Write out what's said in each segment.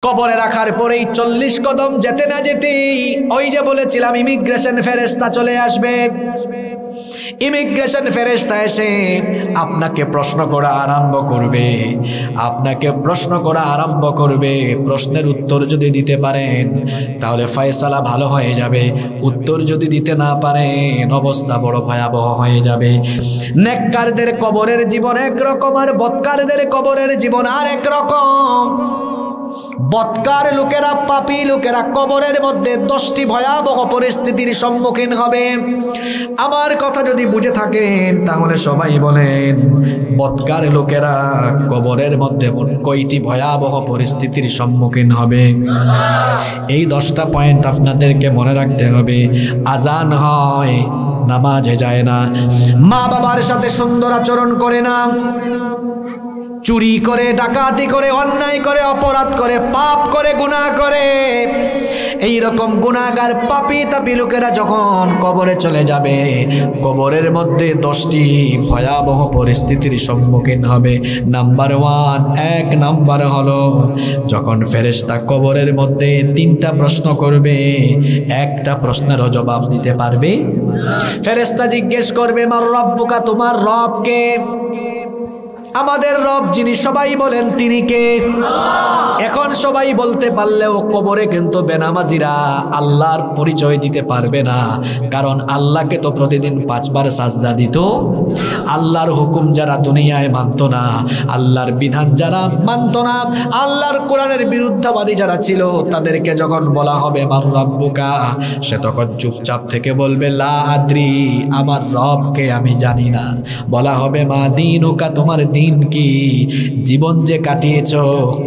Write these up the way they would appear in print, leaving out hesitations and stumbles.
কবরে রাখার পরেই 40 কদম যেতে না যেতেই ওই যে বলেছিলাম ইমিগ্রেশন ফেরেশতা চলে আসবে। ইমিগ্রেশন ফেরেশতা এসে আপনাকে প্রশ্ন করা আরম্ভ করবে। প্রশ্নের উত্তর যদি দিতে পারেন তাহলে ফয়সালা ভালো হয়ে যাবে, উত্তর যদি দিতে না পারেন অবস্থা বড় ভয়াবহ হয়ে যাবে। নেককারদের কবরের জীবন একরকম আর বদকারদের কবরের জীবন আর একরকম। বদকার লোকেরা, পাপী লোকেরা কবরের মধ্যে 10টি ভয়াবহ পরিস্থিতির সম্মুখীন হবে। আমার কথা যদি বুঝে থাকেন তাহলে সবাই বলেন বদকার লোকেরা কবরের মধ্যে কয়টি ভয়াবহ পরিস্থিতির সম্মুখীন হবে? এই 10টা পয়েন্ট আপনাদেরকে মনে রাখতে হবে। আজান হয়, নামাজে যায় না, মা বাবার সাথে সুন্দর আচরণ করে না, চুরি করে, ডাকাতি করে, অন্যায় করে, অপরাধ করে, পাপ করে, গুনাহ করে। এই রকম গুনাহগার পাপী তাপী লোকেরা যখন কবরে চলে যাবে, কবরের মধ্যে 10টি ভয়াবহ পরিস্থিতির সম্মুখীন হবে। নাম্বার 1, 1 নাম্বার হলো যখন ফেরেশতা কবরের মধ্যে 3টা প্রশ্ন করবে, একটা প্রশ্নেরও জবাব দিতে পারবে। ফেরেশতা জিজ্ঞেস করবে মার রব্বুকা, তোমার রব কে? আমাদের রব যিনি সবাই বলেন তিনি কে? এখন সবাই বলতে পারলেও কবরে কিন্তু বেনামাজিরা আল্লাহর পরিচয় দিতে পারবে না, কারণ আল্লাহকে তো প্রতিদিন 5 বার সাজদা দিত। আল্লাহর হুকুম যারা দুনিয়ায় মানত না, আল্লাহর বিধান যারা মানত না, আল্লাহর কোরআনের বিরুদ্ধবাদী যারা ছিল, তাদেরকে যখন বলা হবে মার রব্বুকা, সে তখন চুপচাপ থেকে বলবে লা আদ্রি, আমার রবকে আমি জানি না। বলা হবে মা দীনুকা, তোমার দিন কি? জীবন যে কাটিয়েছ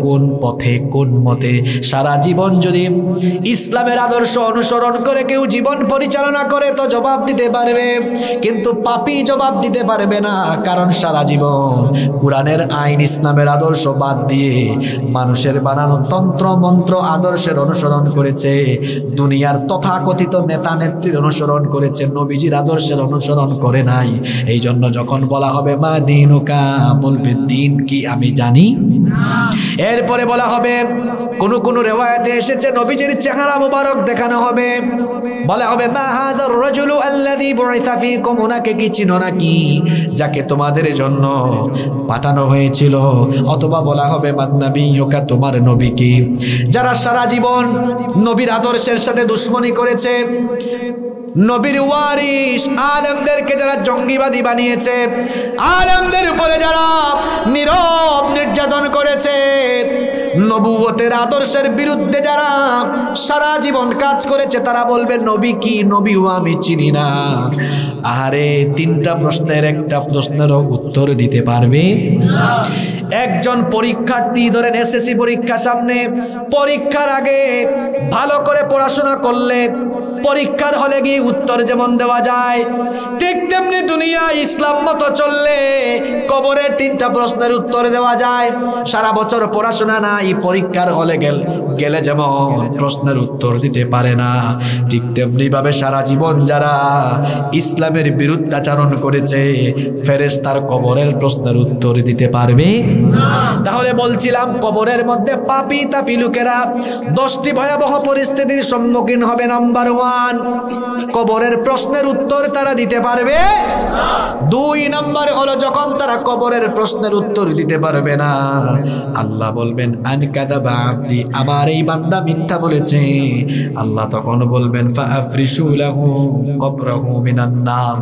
কোন পথে, কোন মতে? সারা জীবন যদি ইসলামের আদর্শ অনুসরণ করে কেউ জীবন পরিচালনা করে তো জবাব দিতে পারবে, কিন্তু পাপী জবাব দিতে পারবে না, কারণ সারা জীবন কোরআনের আইন, ইসলামের আদর্শ বাদ দিয়ে মানুষের বানানো তন্ত্র মন্ত্র আদর্শের অনুসরণ করেছে, দুনিয়ার তথাকথিত নেতা নেত্রীর অনুসরণ করেছে, নবীজির আদর্শের অনুসরণ করে নাই। এই জন্য যখন বলা হবে মা দীনুকা, বলবে দিন কি আমি জানি। এরপরে বলা হবে, কোন কোন রিওয়ায়াতে এসেছে নবীজির চেহারা মোবারক দেখানো হবে, বলা হবে মা হাযার রাজুলু আল্লাযী বুইসা ফীকুম, ওনাকে কি চিনো নাকি যাকে তোমাদের জন্য পাঠানো হয়েছিল? অথবা বলা হবে মান নাবিয়্যুকা, তোমার নবী কি? যারা সারা জীবন নবীর আদর্শের সাথে দুশমনি করেছে, নবীর ওয়ারিস আলেমদেরকে যারা জঙ্গিবাদী বানিয়েছে, আলেমদের উপরে যারা নীরব নির্যাতন করেছে, নবুয়তের আদর্শের বিরুদ্ধে যারা সারা জীবন কাজ করেছে, তারা বলবে নবী কি? নবীও আমি চিনি না। আরে 3টা প্রশ্নের একটা প্রশ্নেরও উত্তর দিতে পারবে? একজন পরীক্ষার্থী, ধরেন এসএসসি পরীক্ষা সামনে, পরীক্ষার আগে ভালো করে পড়াশোনা করলে পরীক্ষার হলে গিয়ে উত্তর যেমন দেওয়া যায়, ঠিক তেমনি দুনিয়া ইসলাম মতো চললে কবরের 3টা প্রশ্নের উত্তর দেওয়া যায়। সারা বছর পড়াশোনা নাই, পরীক্ষার হলে গেলে যেমন প্রশ্নের উত্তর দিতে পারে না, ঠিক তেমনি ভাবে সারা জীবন যারা ইসলামের বিরুদ্ধাচরণ করেছে, ফেরেশতার কবরের প্রশ্নের উত্তর দিতে পারবে না। তাহলে বলছিলাম কবরের মধ্যে পাপী তাপী লোকেরা 10টি ভয়াবহ পরিস্থিতির সম্মুখীন হবে। নাম্বার 1, কবরের প্রশ্নের উত্তর তারা দিতে পারবে না। 2 নাম্বার হলো যখন তারা কবরের প্রশ্নের উত্তর দিতে পারবে না, আল্লাহ বলবেন আনকাদাবা আবদি, আমার এই বান্দা মিথ্যা বলেছে। আল্লাহ তখন বলবেন ফাআফরিশু লাহু কবরাহু মিনান নার,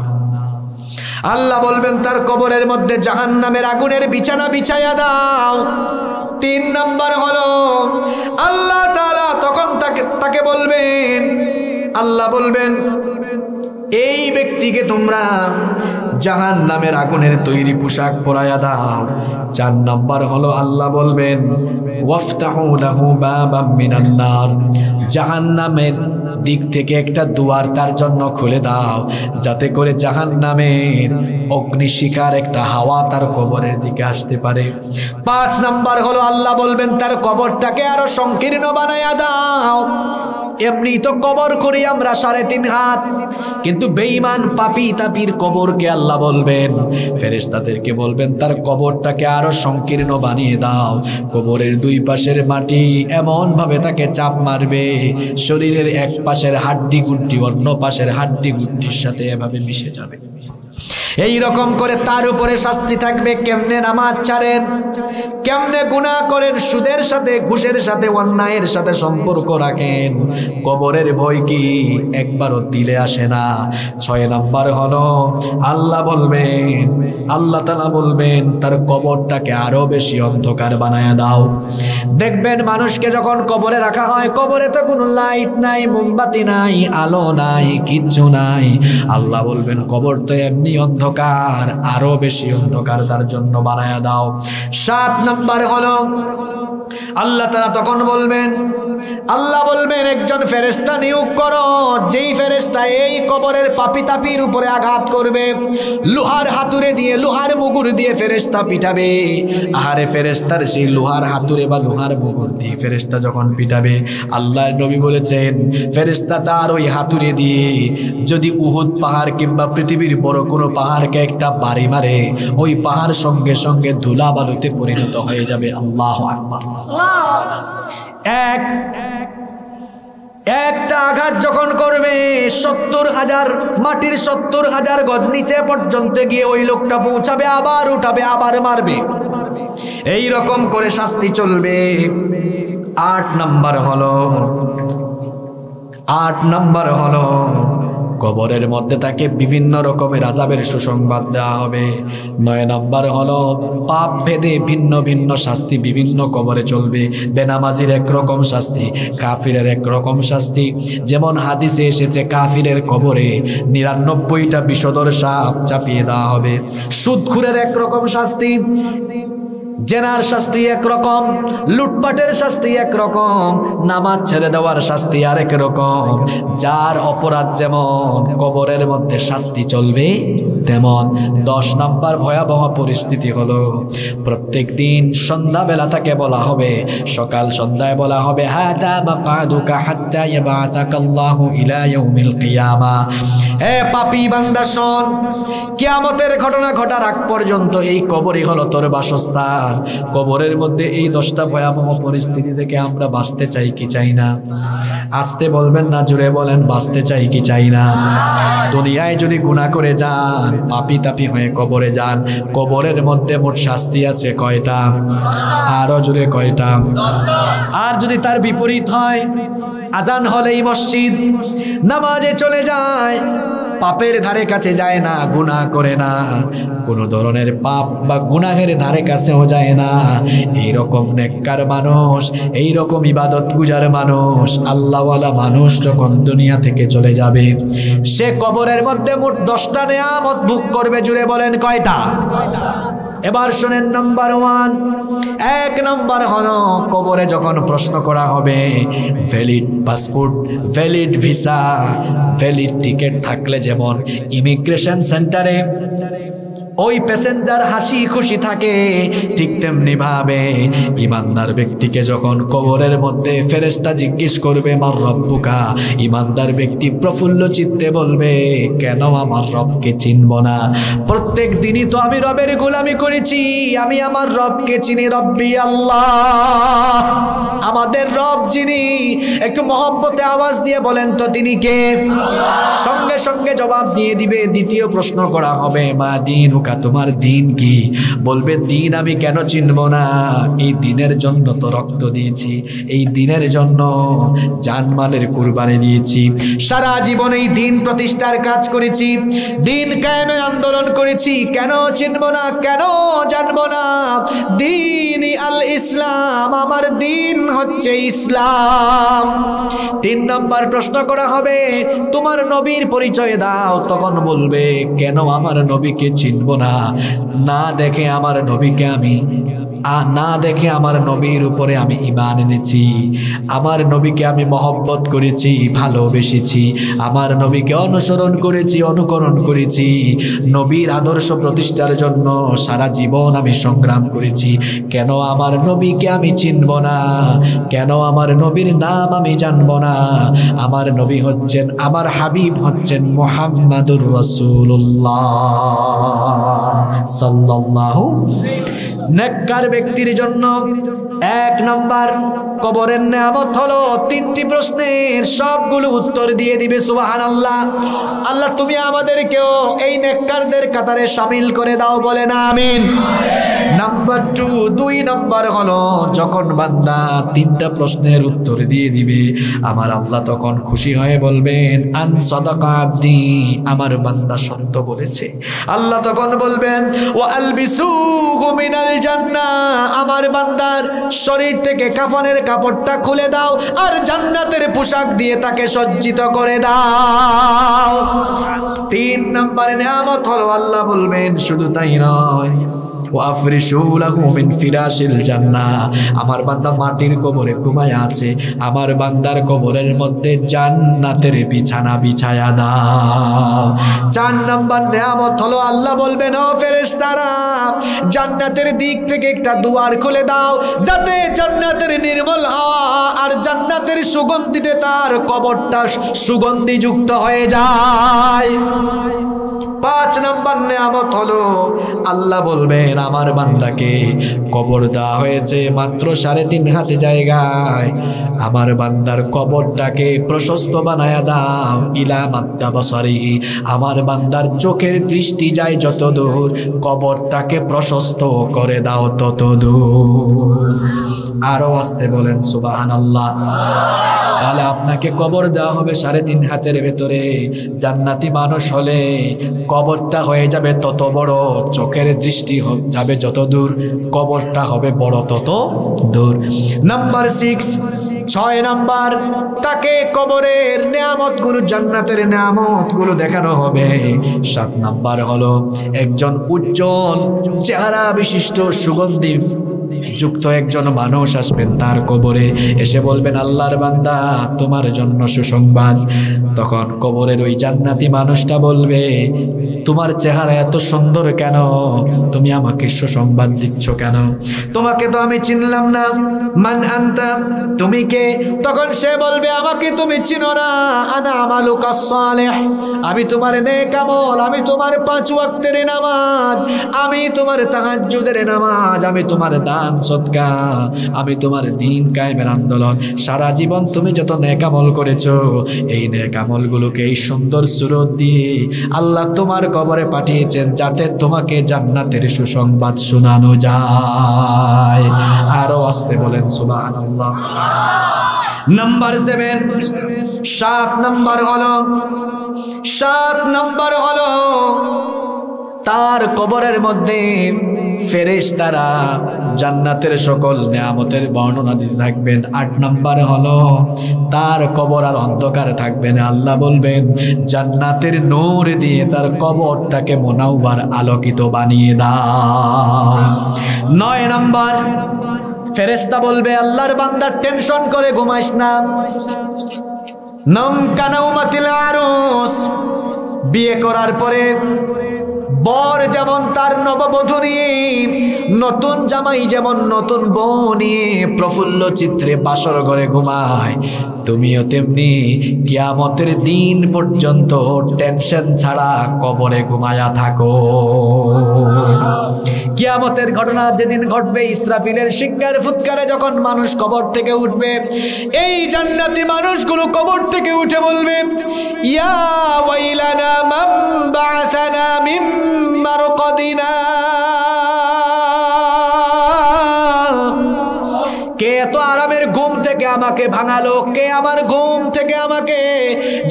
আল্লাহ বলবেন তার কবরের মধ্যে জাহান্নামের আগুনের বিছানা বিছায়া দাও। 3 নাম্বার হলো আল্লাহ তাআলা তখন তাকে বলবেন, আল্লাহ বলবেন এই ব্যক্তিকে তোমরা জাহান্নামের আগুনের তৈরি পোশাক পরায়া দাও। 4 নাম্বার হলো আল্লাহ বলবেন ওয়াফতাহু লাহু বাবাম মিনান নার, জাহান্নামের দিক থেকে একটা দুয়ার তার জন্য খুলে দাও, যাতে করে জাহান্নামের অগ্নিশিখার একটা হাওয়া তার কবরের দিকে আসতে পারে। 5 নাম্বার হলো আল্লাহ বলবেন তার কবরটাকে আরো সংকীর্ণ বানায়া দাও। এমনি তো কবর করি আমরা 3.5 হাত, কিন্তু বেঈমান পাপী তাপির কবরকে আল্লাহ বলবেন, ফেরেশতাদেরকে বলবেন তার কবরটাকে আরো সংকীর্ণ বানিয়ে দাও। কবরের 2 পাশের মাটি এমন ভাবে তাকে চাপ মারবে, শরীরের এক পাশের হাড্ডি গুড্ডি অন্য পাশের হাড্ডি গুড্ডির সাথে এভাবে মিশে যাবে। এই রকম করে তার উপরে শাস্তি থাকবে। কেমনে নামাজ ছাড়েন, কেমনে গুনাহ করেন, সুদের সাথে ঘুষের সাথে অন্যায়ের সাথে সম্পর্ক রাখেন, কবরের ভয় কি একবারও দিলে আসে না। 6 নাম্বার হলো আল্লাহ বলবেন, আল্লাহ তাআলা বলবেন তার কবরটাকে আরো বেশি অন্ধকার বানায় দাও। দেখবেন মানুষকে যখন কবরে রাখা হয়, কবরে তো কোনো লাইট নাই, মোমবাতি নাই, আলো নাই, কিচ্ছু নাই। আল্লাহ বলবেন কবর তো এমনি অন্ধকার, আরো বেশি অন্ধকার তার জন্য বানায় দাও। 7 নাম্বার হলো আল্লাহ তাআলা তখন বলবেন, আল্লাহ বলবেন একজন ফেরেশতা নিয়োগ করো, যেই ফেরেশতা এই কবরের পাপী তাপির উপরে আঘাত করবে, লোহার হাতুড়ে দিয়ে, লোহার মুগুর দিয়ে ফেরেশতা পিটাবে। আহারে ফেরেশতার সেই লোহার হাতুড়ে বা লোহার মুগুর দিয়ে ফেরেশতা যখন পিটাবে, আল্লাহর নবী বলেছেন ফেরেশতা তার ওই হাতুড়ে দিয়ে যদি উহুদ পাহাড় কিংবা পৃথিবীর বড় কোনো পাহাড়কে একটা বাড়ি মারে, ওই পাহাড় সঙ্গে সঙ্গে ধুলা বালুতে পরিণত হয়ে যাবে। আল্লাহু আকবার। একটা আঘাত যখন করবে 70,000 মাটির 70,000 গজ নিচে পর্যন্ত গিয়ে ওই লোকটা পৌঁছাবে, আবার উঠাবে, আবার মারবে। এই রকম করে শাস্তি চলবে। 8 নাম্বার হলো কবরের মধ্যে তাকে বিভিন্ন রকমের আযাবের সুসংবাদ দেওয়া হবে। 9 নাম্বার হলো পাপ ভেদে ভিন্ন ভিন্ন শাস্তি বিভিন্ন কবরে চলবে। বেনামাজির একরকম শাস্তি, কাফিরের একরকম শাস্তি। যেমন হাদিসে এসেছে কাফিরের কবরে 99টা বিষধর সাপ চাপিয়ে দেওয়া হবে। সুদখুরের একরকম শাস্তি, জেনার শাস্তি একরকম, লুটপাটের শাস্তি একরকম, নামাজ ছেড়ে দেওয়ার শাস্তি আরেক রকম। যার অপরাধ যেমন কবরের মধ্যে শাস্তি চলবে তেমন। 10 নাম্বার ভয়াবহ পরিস্থিতি হলো প্রত্যেক দিন সন্ধ্যাবেলা তাকে বলা হবে, সকাল সন্ধ্যায় বলা হবে, হাদা মাকাদুকা হাত্তা ইয়াবাতাকাল্লাহু ইলা ইয়াউমিল কিয়ামা। হে পাপী বান্দা শোন, কিয়ামতের ঘটনা ঘটার আগ পর্যন্ত এই কবরই হলো তোর বাসস্থান। কবরের মধ্যে এই 10টা ভয়াবহ পরিস্থিতি থেকে আমরা বাঁচতে চাই কি চাই না? আসতে বলবেন না, জুড়ে বলেন বাঁচতে চাই কি চাই না? দুনিয়ায় যদি গুনাহ করে যান, পাপী তাপী হয়ে কবরে যান, কবরের মধ্যে মোট শাস্তি আছে কয়টা? আরো জুড়ে কয়টা? আর যদি তার বিপরীত হয়, আজান হলেই মসজিদ, নামাজে চলে যায়, পাপের ধারে কাছে যায় না, গুনাহ করে না, কোনো ধরনের পাপ বা গুনাহের ধারে কাছেও যায় না, এইরকম নেককার মানুষ, এইরকম ইবাদত গুজার মানুষ, আল্লাহওয়ালা মানুষ যখন দুনিয়া থেকে চলে যাবে, সে কবরের মধ্যে মোট 10টা নেয়ামত ভোগ করবে। জুড়ে বলেন কয়টা? এবার শোনেন নাম্বার 1। 1 নাম্বার হলো কবরে যখন প্রশ্ন করা হবে, valid passport, valid visa, valid ticket থাকলে যেমন ইমিগ্রেশন সেন্টারে ওই প্যাসেঞ্জার হাসি খুশি থাকে, ঠিক তেমনি ভাবে ইমানদার ব্যক্তিকে যখন কবরের মধ্যে ফেরেশতা জিজ্ঞেস করবে মার রব্বুকা, ইমানদার ব্যক্তি প্রফুল্ল চিত্তে বলবে, কেন আমার রবকে চিনব না? প্রত্যেক দিনই তো আমি রবের গোলামি করেছি, আমি আমার রবকে চিনি, রব্বি আল্লাহ। আমাদের রব যিনি, একটু মহব্বতে আওয়াজ দিয়ে বলেন তো তিনি কে? সঙ্গে সঙ্গে জবাব দিয়ে দিবে। দ্বিতীয় প্রশ্ন করা হবে, মা দীনুকা, তোমার দিন কি? বলবে, দিন আমি কেন চিনব না? এই দিনের জন্য তো রক্ত দিয়েছি, এই দিনের জন্য জানমালের কুরবানি দিয়েছি, সারা জীবন এই দিন প্রতিষ্ঠার কাজ করেছি, দিন কায়েমের আন্দোলন করেছি, কেন চিনব না, কেন জানবো না? দিন আল ইসলাম, আমার দিন হচ্ছে ইসলাম। 3 নম্বর প্রশ্ন করা হবে, তোমার নবীর পরিচয় দাও। তখন বলবে, কেন আমার নবীকে চিনব না? না দেখে আমার নবীকে আমি না দেখে আমার নবীর উপরে আমি ঈমান এনেছি, আমার নবীকে আমি মহব্বত করেছি, ভালোবেসেছি, আমার নবীকে অনুসরণ করেছি, অনুকরণ করেছি, নবীর আদর্শ প্রতিষ্ঠার জন্য সারা জীবন আমি সংগ্রাম করেছি। কেন আমার নবীকে আমি চিনব না? কেন আমার নবীর নাম আমি জানব না? আমার নবী হচ্ছেন, আমার হাবিব হচ্ছেন মুহাম্মাদুর রাসূলুল্লাহ সাল্লাল্লাহু। নেককার ব্যক্তির জন্য 1 নম্বর কবরের নিয়ামত হলো 3টি প্রশ্নের সবগুলো উত্তর দিয়ে দিবে। সুবহানাল্লাহ। আল্লাহ তুমি আমাদেরকেও এই নেককারদের কাতারে শামিল করে দাও, বলে না আমিন। নাম্বার 2 নম্বর হলো যখন বান্দা 3টা প্রশ্নের উত্তর দিয়ে দিবে, আমার আল্লাহ তখন খুশি হয়ে বলবেন আন সাদাকা আবদি, আমার বান্দা সত্য বলেছে। আল্লাহ তখন বলবেন ওয়া আলবিসুহু মিনাল জান্নাহ, আমার বান্দার শরীর থেকে কাফনের কাপড়টা খুলে দাও আর জান্নাতের পোশাক দিয়ে তাকে সজ্জিত করে দাও। 3 নম্বর নিয়ামত হলো আল্লাহ বলবেন শুধু তাই নয়, ওয়াফরিশু লাহু মিন ফিরাশিল জান্নাহ, আমার বান্দা মাটির কবরে ঘুমায় আছে, আমার বান্দার কবরের মধ্যে জান্নাতের বিছানা বিছায়া দাও। 4 নম্বর নিয়ামত হলো আল্লাহ বলবেন ও ফেরেশতারা, জান্নাতের দিক থেকে একটা দুয়ার খুলে দাও যাতে জান্নাতের নির্মল হাওয়া আর জান্নাতের সুগন্ধিতে তার কবরটা সুগন্ধিযুক্ত হয়ে যায়। 5 নম্বর নিয়ামত হলো আল্লাহ বলবেন আমার বান্দাকে কবর দেওয়া হয়েছে মাত্র 3.5 হাত জায়গায়, আমার বান্দার কবরটাকে প্রশস্ত বানায়া দাও ইলা মাদ্দা বসারি, আমার বান্দার চোখের দৃষ্টি যায় যত দূর, কবরটাকে প্রশস্ত করে দাও তত দূর। আরো আসতে বলেন সুবহানাল্লাহ। তাহলে আপনাকে কবর দেওয়া হবে 3.5 হাতের ভেতরে, জান্নাতি মানুষ হলে কবরটা হয়ে যাবে তত বড়, চোখের দৃষ্টি যাবে যত দূর, কবরটা হবে বড় তত দূর। নাম্বার 6 নম্বর, তাকে কবরের নিয়ামতগুলো, জান্নাতের নিয়ামতগুলো দেখানো হবে। 7 নম্বর হলো একজন উজ্জ্বল চেহারা বিশিষ্ট সুগন্ধি যুক্ত একজন মানুষ আসবেন তার কবরে, এসে বলবেন আল্লাহর বান্দা তোমার জন্য সুসংবাদ। তখন কবরের ওই জান্নাতি মানুষটা বলবে তোমার চেহারা এত সুন্দর কেন, তুমি আমাকে সুসংবাদ দিচ্ছ কেন? তোমাকে তো আমি চিনলাম না, মান আনতা, তুমি কে? তখন সে বলবে আমাকে তুমি চিনো না, আনা আমালুকা সালেহ, আমি তোমার নেক আমল, আমি তোমার 5 ওয়াক্তের নামাজ, আমি তোমার তাহাজ্জুদের নামাজ, আমি তোমার দান সদকা, আমি তোমার দ্বীন কায়েমের আন্দোলন, সারা জীবন তুমি যত নেক আমল করেছো এই নেক আমলগুলোকে এই সুন্দর সুরত দিয়ে আল্লাহ তোমার কবরে পাঠিয়েছেন যাতে তোমাকে জান্নাতের সুসংবাদ শোনানো যায়। আরো আসতে বলেন সুবহানাল্লাহ। নাম্বার 7 নম্বর হলো তার কবরের মধ্যে ফেরেশতারা জান্নাতের সকল নিয়ামতের বর্ণনা দিতে থাকবেন। 8 নম্বর হলো তার কবর আর অন্ধকার থাকবে না, আল্লাহ বলবেন জান্নাতের নূর দিয়ে তার কবরটাকে মুনাওয়ার আলোকিত বানিয়ে দাও। 9 নম্বর, ফেরেশতা বলবে আল্লাহর বান্দা টেনশন করে ঘুমাইস না, নাম কানাউমাতিল আরুস, বিয়ে করার পরে বর যেমন তার নববধূ নিয়ে, নতুন জামাই যেমন নতুন বউ নিয়ে প্রফুল্ল চিত্রে বাসর ঘরে ঘুমায়, তুমিও তেমনি কিয়ামতের দিন পর্যন্ত টেনশন ছাড়া কবরে ঘুমায়া থাকো। কিয়ামতের ঘটনা যেদিন ঘটবে, ইসরাফিলের সিংহের ফুৎকারে যখন মানুষ কবর থেকে উঠবে, এই জান্নাতি মানুষগুলো কবর থেকে উঠে বলবে ইয়া ওয়াইলানা মান বা'আসানা মিন মারকাদিনা, কে এত আরামের ঘুম থেকে আমাকে ভাঙালো, কে আমার ঘুম থেকে আমাকে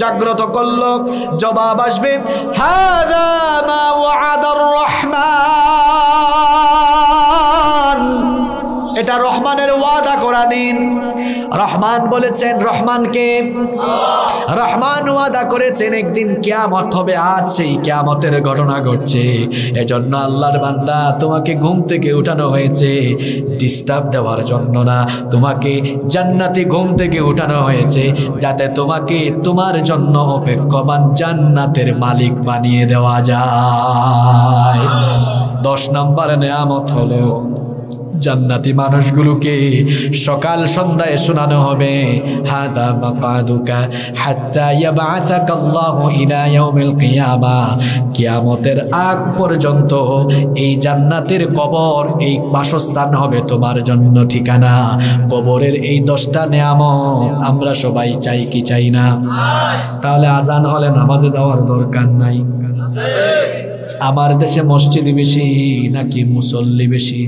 জাগ্রত করলো? জবাব আসবে হাযা মা ওয়া'আদার রহমান, এটা রহমানের ওয়াদা করা দিন। রহমান বলেছেন, রহমানকে রহমান ওয়াদা করেছেন একদিন কিয়ামত হবে। আজ সেই কিয়ামতের ঘটনা ঘটছে। এজন্য আল্লাহর বান্দা, তোমাকে ঘুম থেকে উঠানো হয়েছে ডিস্টার্ব দেওয়ার জন্য না, তোমাকে জান্নাতি ঘুম থেকে উঠানো হয়েছে যাতে তোমাকে তোমার জন্য অপেক্ষমান জান্নাতের মালিক বানিয়ে দেওয়া যায়। 10 নম্বর নেয়ামত হলো জান্নাতি মানুষগুলোকে সকাল সন্ধ্যায় শোনানো হবে, হাদা মাকাদুকা হাত্তা ইয়াবআসাকা আল্লাহু ইলা ইয়াউমিল কিয়ামা। কিয়ামতের আগ পর্যন্ত এই জান্নাতের কবর, এই বাসস্থান হবে তোমার জন্য ঠিকানা। কবরের এই 10টা নেয়ামত আমরা সবাই চাই কি চাই না? তাহলে আজান হলে নামাজে যাওয়ার দরকার নাই। আমার দেশে মসজিদ বেশি নাকি মুসল্লি বেশি?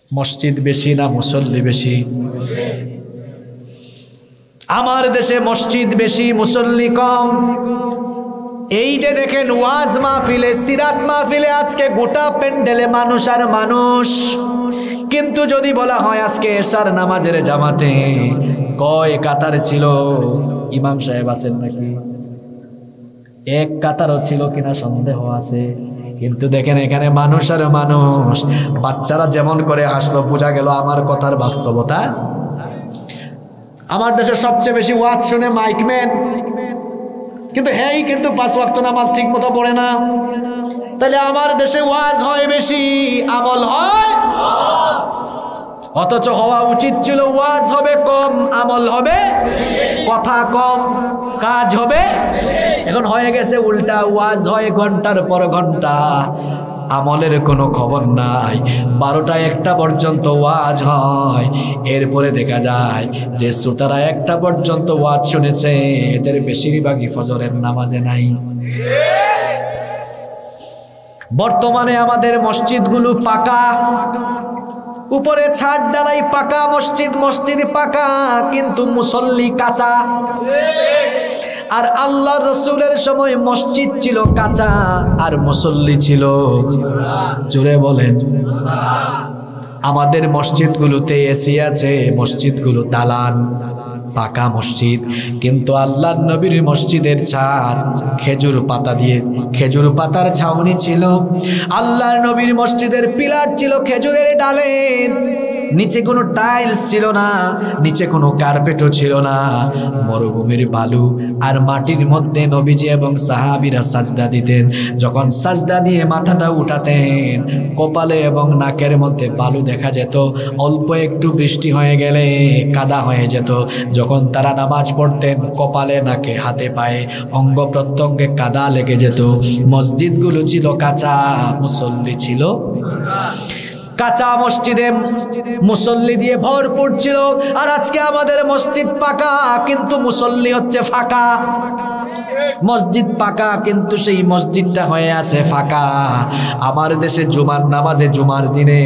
মসজিদ বেশি না মুসল্লি বেশি? আমার দেশে মসজিদ বেশি, মুসল্লি কম। এই যে দেখেন ওয়াজ মাহফিলে, সিরাত মাহফিলে আজকে গোটা প্যান্ডেলে মানুষ আর মানুষ। কিন্তু যদি বলা হয় আজকে এশার নামাজের জামাতে কয় কাতার ছিল, ইমাম সাহেব আছেন নাকি? এক কাতারও ছিল কিনা সন্দেহ আছে। কিন্তু দেখেন এখানে মানুষ আর মানুষ। বাচ্চারা যেমন করে হাসলো, বোঝা গেল আমার কথার বাস্তবতা। আমার দেশে সবচেয়ে বেশি ওয়াজ শুনে মাইকম্যান, কিন্তু হ্যাঁ, কিন্তু 5 ওয়াক্ত নামাজ ঠিক মতো পড়ে না। তাহলে আমার দেশে ওয়াজ হয় বেশি, আমল হয়, অথচ হওয়া উচিত ছিল ওয়াজ হবে কম, আমল হবে, কথা কম, কাজ হবে। এখন হয়ে গেছে উল্টা, ওয়াজ হয় ঘন্টার পর ঘন্টা, আমলের কোনো খবর নাই। 12টা 1টা পর্যন্ত ওয়াজ হয়, এরপরে দেখা যায় যে শ্রোতারা 1টা পর্যন্ত ওয়াজ শুনেছে, এদের বেশিরভাগই ফজরের নামাজে নাই। বর্তমানে আমাদের মসজিদগুলো পাকা, উপরে ছাদ ঢালাই পাকা, মসজিদ পাকা, কিন্তু মুসল্লি কাঁচা। আর আল্লাহ রসুলের সময় মসজিদ ছিল কাঁচা আর মুসল্লি ছিল, জোরে বলেন। আমাদের মসজিদগুলোতে এসি আছে, মসজিদগুলো দালান, পাকা মসজিদ। কিন্তু আল্লাহর নবীর মসজিদের ছাদ খেজুর পাতা দিয়ে, খেজুর পাতার ছাউনি ছিল। আল্লাহর নবীর মসজিদের পিলার ছিল খেজুরের ডালের, নিচে কোনো টাইলস ছিল না, নিচে কোনো কার্পেটও ছিল না। মরুভূমির বালু আর মাটির মধ্যে নবীজি এবং সাহাবীরা সাজদা দিতেন। যখন সাজদা দিয়ে মাথাটা উঠাতেন, কপালে এবং নাকের মধ্যে বালু দেখা যেত। অল্প একটু বৃষ্টি হয়ে গেলে কাদা হয়ে যেত। যখন তারা নামাজ পড়তেন, কপালে, নাকে, হাতে, পায়ে, অঙ্গ প্রত্যঙ্গে কাদা লেগে যেত। মসজিদগুলো ছিল কাঁচা, মুসল্লি ছিল কাঁচা। মসজিদে মুসল্লি দিয়ে ভরপুর ছিল। আর আজকে আমাদের মসজিদ পাকা, কিন্তু মুসল্লি হচ্ছে ফাঁকা। মসজিদ পাকা, কিন্তু সেই মসজিদটা হয়ে আছে ফাঁকা। আমার দেশে জুমার নামাজে, জুমার দিনে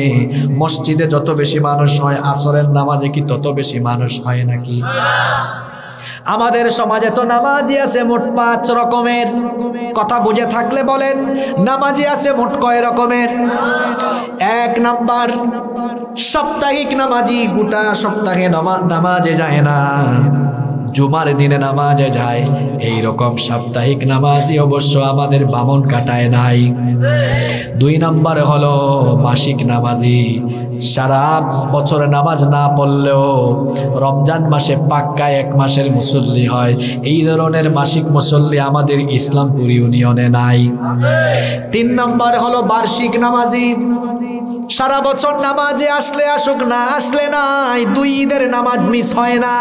মসজিদে যত বেশি মানুষ হয়, আসরের নামাজে কি তত বেশি মানুষ হয় নাকি? আমাদের সমাজে তো নামাজি আছে মোট 5 রকমের। কথা বুঝে থাকলে বলেন, নামাজি আছে মোট কয় রকমের? 1 নাম্বার সাপ্তাহিক নামাজি, গোটা সপ্তাহে নামাজে যায় না, জুমার দিনে নামাজে যায়। এই রকম সাপ্তাহিক নামাজি অবশ্য আমাদের বামন কাটায় নাই। 2 নাম্বার হলো মাসিক নামাজি, সারা বছর নামাজ না পড়লেও রমজান মাসে পাক্কা 1 মাসের মুসল্লি হয়। এই ধরনের মাসিক মুসল্লি আমাদের ইসলামপুর ইউনিয়নে নাই। 3 নাম্বার হলো বার্ষিক নামাজি, সারা বছর নামাজে আসলে আসুক, না আসলে নাই, 2 ঈদের নামাজ মিস হয় না।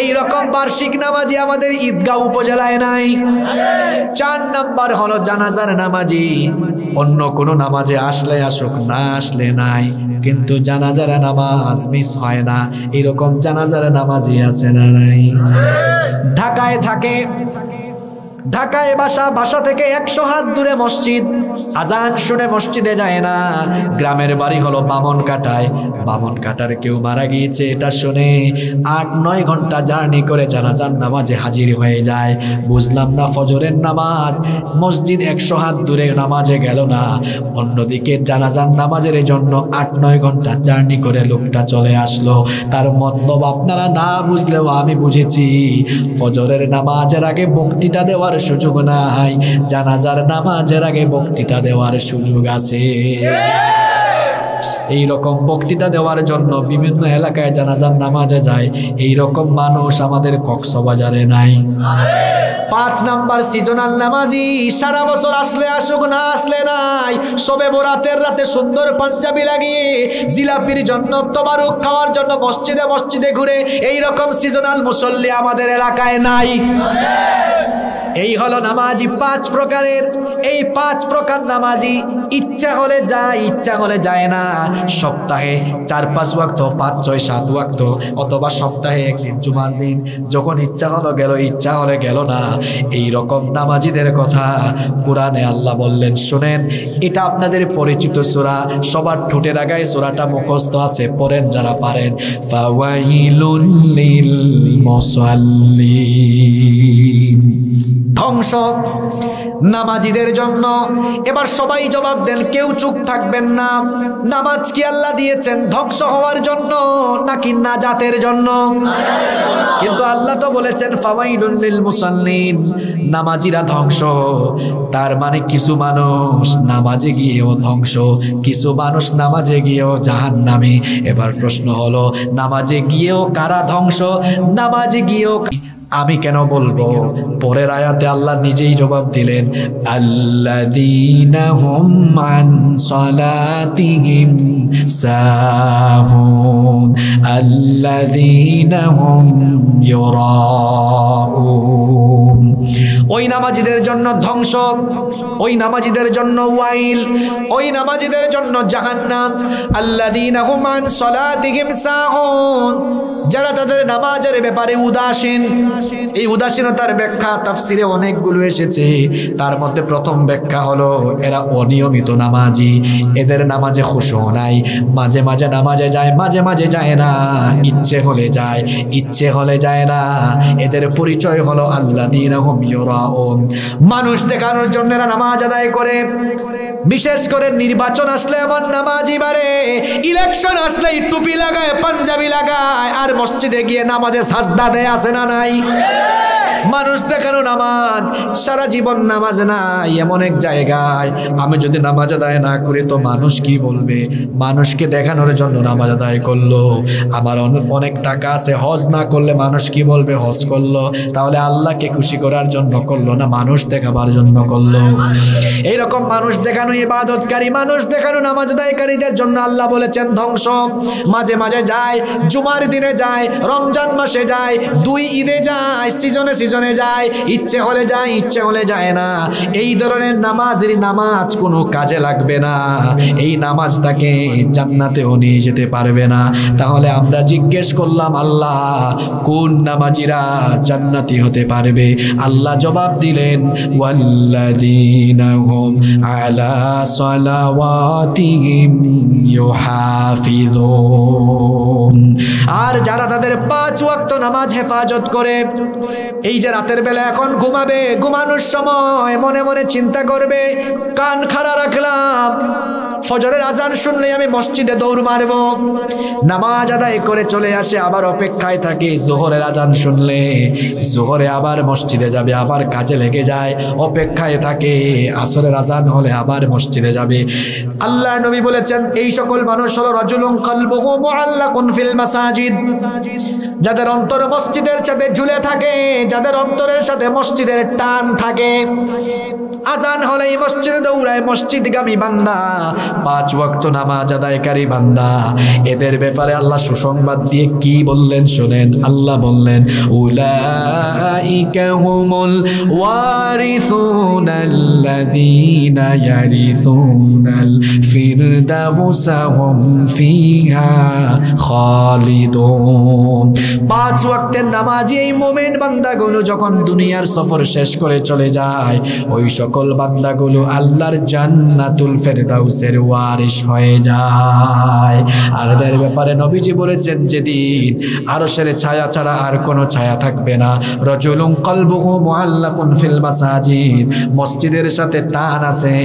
এই রকম বার্ষিক নামাজি আমাদের ঈদগাঁও উপজেলায় নাই। 4 নাম্বার হলো জানাজার নামাজি, অন্য কোনো নামাজে আসলে আসুক, না আসলে নাই, কিন্তু জানাজার নামাজ মিস হয় না। এরকম জানাজার নামাজি আছে না নাই? ঢাকায় থাকে, ঢাকায় বাসা, বাসা থেকে 100 হাত দূরে মসজিদ, আজান শুনে মসজিদে যায় না। গ্রামের বাড়ি হলো বামনকাটায়, বামনকাটার কেউ মারা গিয়েছে এটা শুনে 8-9 ঘন্টা জার্নি করে জানাজার নামাজে হাজির হয়ে যায়। বুঝলাম না, ফজরের নামাজ মসজিদ 100 হাত দূরে নামাজে গেল না, অন্যদিকে জানাজার নামাজের জন্য 8-9 ঘন্টা জার্নি করে লোকটা চলে আসলো। তার মতলব আপনারা না বুঝলেও আমি বুঝেছি, ফজরের নামাজের আগে বক্তৃতা দেওয়ার সুযোগ নাই, জানাজার নামাজের আগে বক্তৃতা দেওয়ার সুযোগ আছে। এই রকম বক্তৃতা দেওয়ার জন্য বিভিন্ন এলাকায় জানাজার নামাজে যায়, এই রকম মানুষ আমাদের কক্সবাজারে নাই। 5 নাম্বার সিজনাল নামাজি, সারা বছর আসলে আসুক না আসলে নাই, সবে বরাতের রাতে সুন্দর পাঞ্জাবি লাগিয়ে জিলাপির জন্য তবারুক খাওয়ার জন্য মসজিদে মসজিদে ঘুরে এই রকম সিজনাল মুসল্লি আমাদের এলাকায় নাই। এই হলো নামাজি 5 প্রকারের। এই 5 প্রকার নামাজি ইচ্ছা হলে যায়, ইচ্ছা হলে যায় না। সপ্তাহে 4-5 ওয়াক্ত, 5-6-7 ওয়াক্ত, অথবা সপ্তাহে একদিন জুমার দিন, যখন ইচ্ছা হলো গেল, ইচ্ছা হলে গেল না। এই রকম নামাজিদের কথা কোরআনে আল্লাহ বললেন, শুনেন, এটা আপনাদের পরিচিত সূরা, সবার ঠোঁটের আগায় সূরাটা মুখস্থ আছে, পড়েন যারা পারেন। ফাওয়াইলুল লিল মুসাল্লিন, ধ্বংস নামাজিদের জন্য। এবার সবাই জবাব দেন, কেউ চুপ থাকবেন না। নামাজ কি আল্লাহ দিয়েছেন ধ্বংস হওয়ার জন্য নাকি নাজাতের জন্য? কিন্তু আল্লাহ তো বলেছেন ফাওয়াইলুল লিল মুসাল্লিন, নামাজিরা ধ্বংস। তার মানে কিছু মানুষ নামাজে গিয়েও ধ্বংস, কিছু মানুষ নামাজে গিয়েও জাহান্নামী। এবার প্রশ্ন হলো, নামাজে গিয়েও কারা ধ্বংস, নামাজে গিয়েও আমি কেন বলবো? পরের আয়াতে আল্লাহ নিজেই জবাব দিলেন, আল্লাযীনা হুম আন সালাতিহিম সাহুন আল্লাযীনা হুম ইউরাউন। ওই নামাজিদের জন্য ধ্বংস, ওই নামাজিদের জন্য ওয়াইল, ওই নামাজিদের জন্য জাহান্নাম। আল্লাযীনা হুম আন সালাতিহিম সাহুন, যারা তাদের নামাজের ব্যাপারে উদাসীন। এই উদাসীনতার ব্যাখ্যা তাফসিরে অনেকগুলো এসেছে, তার মধ্যে প্রথম ব্যাখ্যা হলো এরা অনিয়মিত নামাজি, এদের নামাজে খুশু নাই, মাঝে মাঝে নামাজে যায়, মাঝে মাঝে যায় না, ইচ্ছে হলে যায়, ইচ্ছে হলে যায় না। এদের পরিচয় হলো আল্লাযীনা হুম ইউরাউন, মানুষ দেখানোর জন্য এরা নামাজ আদায় করে। বিশেষ করে নির্বাচন আসলে আমার নামাজি বাড়ে, ইলেকশন আসলে টুপি লাগায়, পাঞ্জাবি লাগায়, আর মসজিদে গিয়ে নামাজে সাজদা দেয়, আছে না নাই? মানুষ দেখানো নামাজ, সারা জীবন নামাজ নাই এমন এক জায়গায়। আমি যদি নামাজ আদায় না করি তো মানুষ কি বলবে? মানুষকে দেখানোর জন্য নামাজ আদায় করলো। আমার অনেক টাকা আছে, হজ না করলে মানুষ কি বলবে? হজ করলো, তাহলে আল্লাহকে খুশি করার জন্য করলো না মানুষ দেখাবার জন্য করলো? এইরকম মানুষ দেখানো ইবাদতকারী, মানুষ দেখানো নামাজ আদায়কারীদের জন্য আল্লাহ বলেছেন ধ্বংস। মাঝে মাঝে যায়, জুমার দিনে যায়, রমজান মাসে যায়, 2 ঈদে যায়, সিজনে সিজনে যায়, ইচ্ছে হলে যায়, ইচ্ছে হলে যায় না। এই ধরনের নামাজের নামাজ কোনো কাজে লাগবে না, এই নামাজ তাকে জান্নাতেও নিয়ে যেতে পারবে না। তাহলে আমরা জিজ্ঞেস করলাম, আল্লাহ কোন নামাজিরা জান্নাতি হতে পারবে? আল্লাহ জবাব দিলেন, ওয়াল্লাযীনা হুম আলা সালাওয়াতিহিম ইউহাফিযুন, আর যারা তাদের 5 ওয়াক্ত নামাজ হেফাজত করে। এই যে রাতের বেলা এখন ঘুমাবে, ঘুমানোর সময় মনে মনে চিন্তা করবে, কান খাড়া রাখলাম, ফজরের আজান শুনলে আমি মসজিদে দৌড় মারব, নামাজ আদায় করে চলে আসে, আবার অপেক্ষায় থাকে জোহরের আজান শুনলে, জোহরে আবার মসজিদে যাবে, আবার কাজে লেগে যায়, অপেক্ষায় থাকে আসরের আজান হলে আবার মসজিদে যাবে। আল্লাহর নবী বলেছেন, এই সকল মানুষ হলো রাজুলুন কলবুহু মুআল্লাকুন ফিল মাসাজিদ, যাদের অন্তর মসজিদের সাথে ঝুলে থাকে, যাদের অন্তরের সাথে মসজিদের টান থাকে। আজান হলেই মসজিদে দৌড়ায় মসজিদগামী বান্দা, 5 ওয়াক্ত নামাজ আদায়কারী বান্দা। এদের ব্যাপারে আল্লাহ সুসংবাদ দিয়ে কি বললেন শুনেন। আল্লাহ বললেন উলাইকা হুমুল ওয়ারিসুনাল্লাযীনা ইয়ারিসুনাল ফিরদাউসা হুম ফিহা খালিদুন। 5 ওয়াক্তের নামাজি এই মুমিন বান্দাগুলো যখন দুনিয়ার সফর শেষ করে চলে যায়, ওই সকল বান্দাগুলো আল্লাহর জান্নাতুল ফেরদাউসের ওয়ারিস হয়ে যায়। আর এদের ব্যাপারে নবীজি বলেছেন যেদিন আরশের ছায়া ছাড়া আর কোনো ছায়া থাকবে না। রাজুলুন কলবুহু মুআল্লাকুন ফিল মাসাজিদ, মসজিদের সাথে টান আছে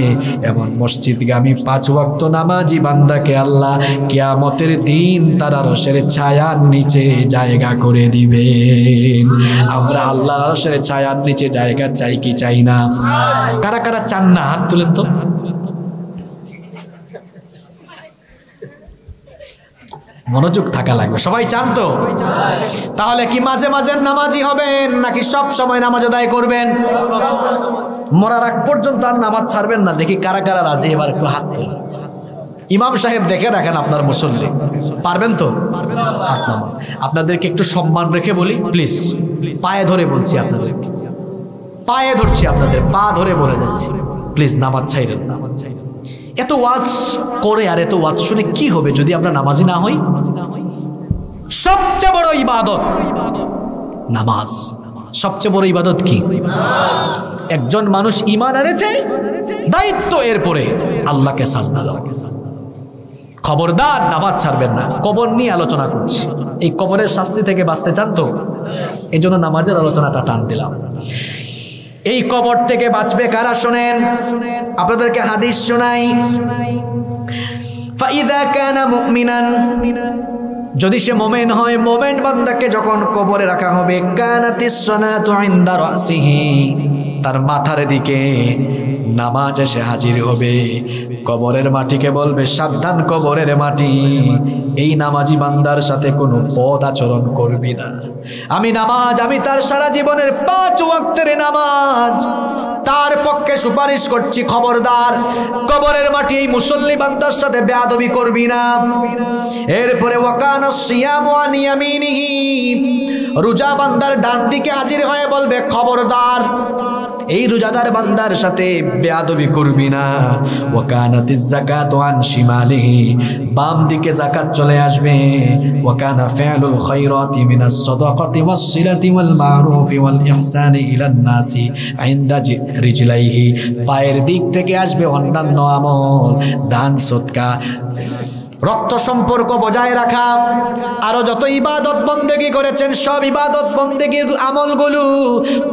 এমন মসজিদগামী 5 ওয়াক্ত নামাজি বান্দাকে আল্লাহ কিয়ামতের দিন তার আরশের ছায়ার নিচে জায়গা করে দিবেন। আমরা আল্লাহর আরশের ছায়ার নিচে জায়গা চাই কি চাই না? কারা কারা চান না হাত তুলেন তো। মনোযোগ থাকা লাগবে, সবাই চান তো? তাহলে কি মাঝে মাঝে নামাজি হবেন নাকি সব সময় নামাজ আদায় করবেন? মরার আগ পর্যন্ত আর নামাজ ছাড়বেন না। দেখি কারা কারা রাজি, এবার একটু হাত তোলেন। ইমাম সাহেব দেখে রাখেন আপনার মুসল্লি, পারবেন তো? আপনাদেরকে একটু সম্মান রেখে বলি প্লিজ, পায়ে ধরে বলছি আপনাদেরকে, পায়ে ধরছি আপনাদের, পা ধরে বলে যাচ্ছি প্লিজ নামাজ ছাইরেন না। এত ওয়াজ করে আর এত ওয়াজ শুনে কি হবে যদি আমরা নামাজি না হই? সবচেয়ে বড় ইবাদত নামাজ। সবচেয়ে বড় ইবাদত কি? একজন মানুষ ঈমান এনেছে, দায়িত্ব এরপরে আল্লাহকে সাজদা দাও। খবরদার নামাজ ছাড়বেন না। কবর নিয়ে আলোচনা করছি, এই কবরের শাস্তি থেকে বাঁচতে চান তো? এই জন্য নামাজের আলোচনাটা টান দিলাম। এই কবর থেকে বাঁচবে কারা শোনেন, আপনাদেরকে হাদিস শোনাই। ফাইদা কানা মুমিনান, যদি সে মোমেন হয়, মোমেন বান্দাকে যখন কবরে রাখা হবে, কানাতিস সালাতু ইনদা রাসিহি, তার মাথার দিকে নামাজ এসে হাজির হবে। কবরের মাটিকে বলবে সাবধান কবরের মাটি, এই নামাজি বান্দার সাথে কোনো পদ আচরণ করবি না। আমি তার সারা জীবনের 5 ওয়াক্তের নামাজ তার পক্ষে সুপারিশ করছি, খবরদার কবরের মাটি এই মুসল্লি বান্দার সাথে বেয়াদবি করবি না। এরপরে ওয়াকানা সিয়ামু আন ইয়ামিনিহি, রোজা বান্দার ডান দিকে হাজির হয়ে বলবে খবরদার এই রোজাদার বান্দার সাথে বেয়াদবি করবি না। ওয়াকানাতিজ যাকাতু আন শিমালিহি, বাম দিকে যাকাত চলে আসবে। ওয়াকানা ফিআলুল খায়রাতি মিনাস সাদাকাতি ওয়াস সিলাতি ওয়াল মারুফি ওয়াল ইহসানি ইলান নাসি ইনদা রিজলাইহি, পায়ের দিক থেকে আসবে অন্যান্য আমল, দান সদকা, রক্ত সম্পর্ক বজায় রাখা, আরো যত ইবাদত বন্দেগী করেছেন সব ইবাদত বন্দেগীর আমলগুলো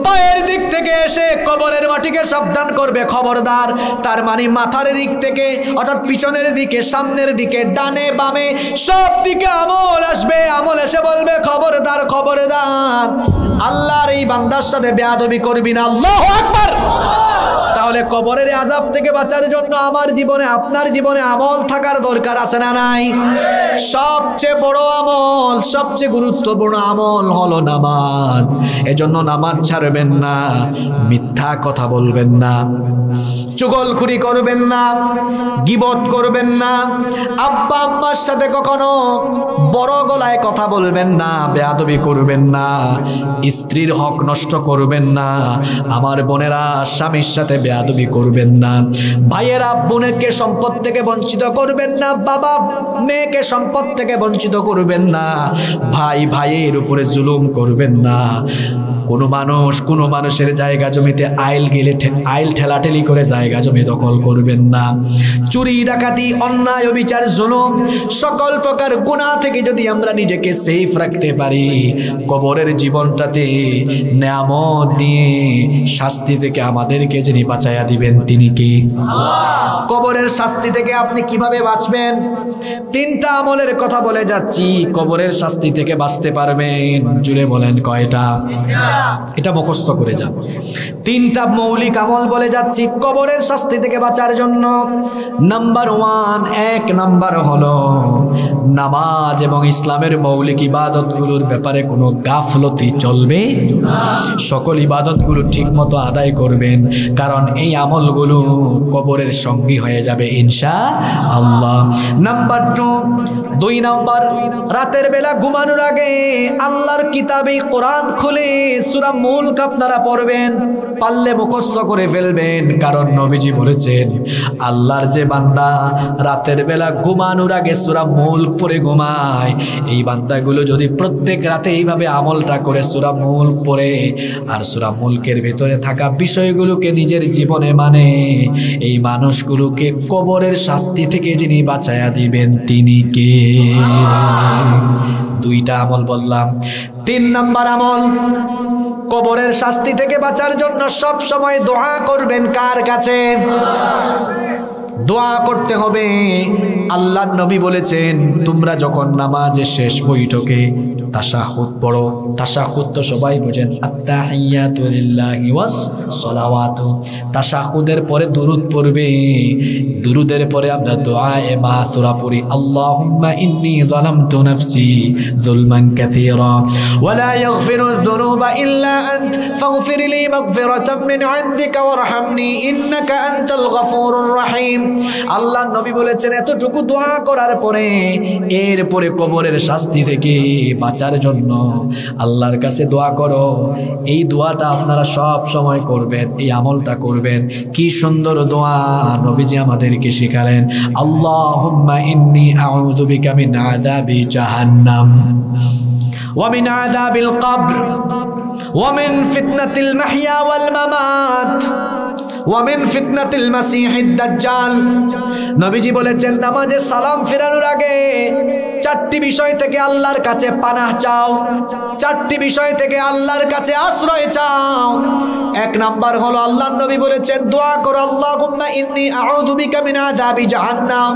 পায়ের দিক থেকে এসে কবরের মাটিকে সাবধান করবে খবরদার। তার মানে মাথার দিক থেকে অর্থাৎ পিছনের দিকে, সামনের দিকে, ডানে বামে সব দিকে আমল আসবে। আমল এসে বলবে খবরদার খবরদার, আল্লাহর এই বান্দার সাথে বেয়াদবি করবি না। আল্লাহু আকবার। তাহলে কবরের আযাব থেকে বাঁচার জন্য আমার জীবনে, আপনার জীবনে আমল থাকার দরকার আছে না নাই? সবচেয়ে বড় আমল, সবচেয়ে গুরুত্বপূর্ণ আমল হলো নামাজ। এজন্য নামাজ ছাড়বেন না, মিথ্যা কথা বলবেন না, চুগলখুরি করবেন না, গীবত করবেন না, আব্বা আম্মার সাথে কখনো বড় গলায় কথা বলবেন না, বেয়াদবি করবেন না, স্ত্রীর হক নষ্ট করবেন না, আমার বোনেরা স্বামীর সাথে বেয়াদবি করবেন না, ভাইয়েরা বোনকে সম্পদ থেকে বঞ্চিত করবেন না, বাবা মেয়েকে সম্পদ থেকে বঞ্চিত করবেন না, ভাই ভাইয়ের উপরে জুলুম করবেন না, কোনো মানুষের জায়গা জমিতে আইল ঠেলাঠেলি করে জায়গা জমি দখল করবেন না, চুরি ডাকাতি অন্যায় অবিচার জুলুম সকল প্রকার গুনাহ থেকে যদি আমরা নিজেকে সেফ রাখতে পারি, কবরের জীবনটাতে নিয়ামত দিয়ে শাস্তি থেকে আমাদেরকে যিনি বাঁচাইয়া দিবেন তিনি কি? কবরের শাস্তি থেকে আপনি কিভাবে বাঁচবেন? 3টা আমলের কথা বলে যাচ্ছি, কবরের শাস্তি থেকে বাঁচতে পারবেন। জুড়ে বলেন কয়টা? এটা মুখস্থ করে যান। তিনটা মৌলিক আমল বলে যাচ্ছি কবরের শাস্তি থেকে বাঁচার জন্য। নাম্বার 1, 1 নাম্বার হলো নামাজ এবং ইসলামের মৌলিক ইবাদতগুলোর ব্যাপারে কোনো গাফলতি চলবে না। সকল ইবাদতগুলো ঠিকমতো আদায় করবেন, কারণ এই আমলগুলো কবরের সঙ্গী হয়ে যাবে ইনশাআল্লাহ। নাম্বার 2 নাম্বার, রাতের বেলা ঘুমানোর আগে আল্লাহর কিতাবে কোরআন খুলে সূরা মুলক আপনারা পড়বেন, পারলে মুখস্থ করে ফেলবেন, কারণ নবীজি বলেছেন আল্লাহর যে বান্দা রাতের বেলা ঘুমানোর আগে সূরা মুলক পড়ে ঘুমায়, এই বান্দাগুলো যদি প্রত্যেক রাতে এইভাবে আমলটা করে সূরা মুলক পড়ে আর সূরা মুলকের ভেতরে থাকা বিষয়গুলোকে নিজের জীবনে মানে, এই মানুষগুলোকে কবরের শাস্তি থেকে যিনি বাঁচায়া দিবেন তিনি কে? 2টা আমল বললাম। 3 নাম্বার আমল, কবরের শাস্তি থেকে বাঁচার জন্য সব সময় দোয়া করবেন। কার কাছে? দোয়া করতে হবে। আল্লাহর নবী বলেছেন তোমরা যখন নামাজের শেষ বৈঠকে তাশাহুদ পড়ো, তাশাহুদ তো সবাই বোঝেন, আত্তাহিয়াতু লিল্লাহি ওয়াস সালাওয়াতু, তাশাহুদের পরে দুরূদ পড়বে, দুরূদের পরে আমরা দোয়ায়ে মাসুরা পড়ি, আল্লাহুম্মা ইন্নী যালামতু নাফসি যুলমান কাসীরা ওয়া লা ইয়াগফিরুয যুনুবা ইল্লা আনত ফাগফির লি মাগফিরাতাম মিন ইনদিকা ওয়ারহামনি ইন্নাকা আনতাল গফুরুর রহিম। আল্লাহর নবী বলেছেন এতটুকু দোয়া করার পরে এরপরে কবরের শাস্তি থেকে বাঁচার জন্য আল্লাহর কাছে দোয়া করো। এই দোয়াটা আপনারা সব সময় করবেন, এই আমলটা করবেন। কি সুন্দর দোয়া নবীজি আমাদেরকে শিখালেন, আল্লাহুম্মা ইন্নী আউযু বিকা মিন আযাবি জাহান্নাম ওয়া মিন আযাবিল কবর ওয়া মিন ফিতনাতিল মাহইয়া ওয়াল মামাত ওয়া মিন ফিতনাতিল মাসিহিদ দাজ্জাল। নবীজি বলেছেন নামাজে সালাম ফেরানোর আগে 4টি বিষয় থেকে আল্লাহর কাছে পানাহ চাও, 4টি বিষয় থেকে আল্লাহর কাছে আশ্রয় চাও। 1 নাম্বার হলো আল্লাহর নবী বলেছেন দোয়া করো, আল্লাহুম্মা ইন্নী আউযু বিকা মিন আযাবি জাহান্নাম,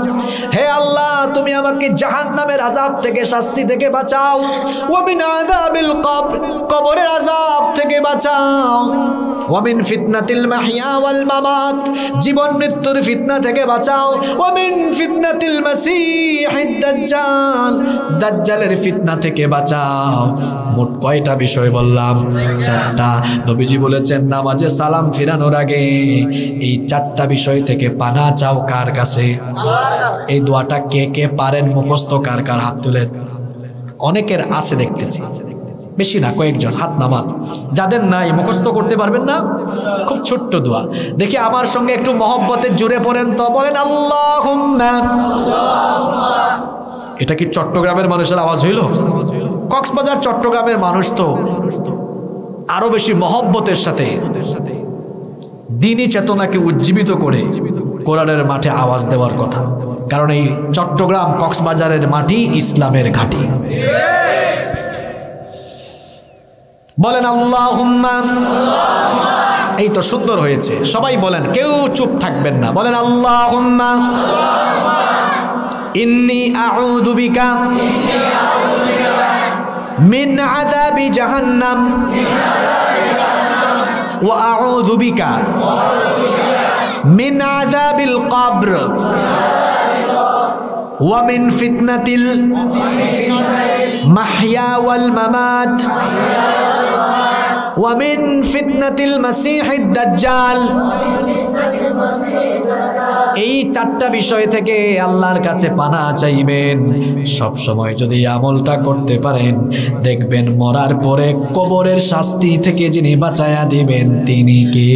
হে আল্লাহ তুমি আমাকে জাহান্নামের আযাব থেকে, শাস্তি থেকে বাঁচাও। ওয়া মিন আযাবিল কবর, কবরের আযাব থেকে বাঁচাও। ওয়া মিন ফিতনাতিল মাহইয়া ওয়াল মামাত, জীবন মৃত্যুর ফিতনা থেকে বাঁচাও। ওয়া মিন ফিতনাতিল মাসিহিদ দাজ্জাল, দাজ্জালের ফিতনা থেকে বাঁচাও। মোট কয়টা বিষয় বললাম? 4টা। নবীজি বলেছেন নামাজে সালাম ফিরানোর আগে এই 4টা বিষয় থেকে পানাহ চাও। কার কাছে? আল্লাহর কাছে। এই দোয়াটা কে কে পারেন মুখস্থ? কার কার হাত তুলেন? অনেকের আছে দেখতেছি, বেশি না, কয়েকজন হাত নামান। যাদের নাই মুখস্থ করতে পারবেন না, খুব ছোট্ট দোয়া। দেখি আমার সঙ্গে একটু মহব্বতের জুড়ে পড়েন তো, বলেন আল্লাহুম্মা। এটা কি চট্টগ্রামের মানুষের আওয়াজ হইল? কক্সবাজার চট্টগ্রামের মানুষ তো আরো বেশি মহব্বতের সাথে দ্বীনি চেতনাকে উজ্জীবিত করে কোরআনের মাঠে আওয়াজ দেওয়ার কথা, কারণ এই চট্টগ্রাম কক্সবাজারের মাটি ইসলামের ঘাঁটি। বলেন আল্লাহুম্মা। এই তো সুন্দর হয়েছে, সবাই বলেন, কেউ চুপ থাকবেন না, বলেন আল্লাহুম্মা ইন্নী আউযু বিকা মিন আযাবি জাহান্নাম ওয়া আউযু বিকা মিন আযাবিল কবর ওয়া মিন ফিতনাতিল মাহইয়া ওয়াল মামাত ওয়া মিন ফিতনাতিল মাসিহিদ দাজ্জাল। এই 4টা বিষয় থেকে আল্লাহর কাছে পানাহ চাইবেন। সব সময় যদি আমলটা করতে পারেন, দেখবেন মরার পরে কবরের শাস্তি থেকে যিনি বাঁচায়া দিবেন তিনি কে?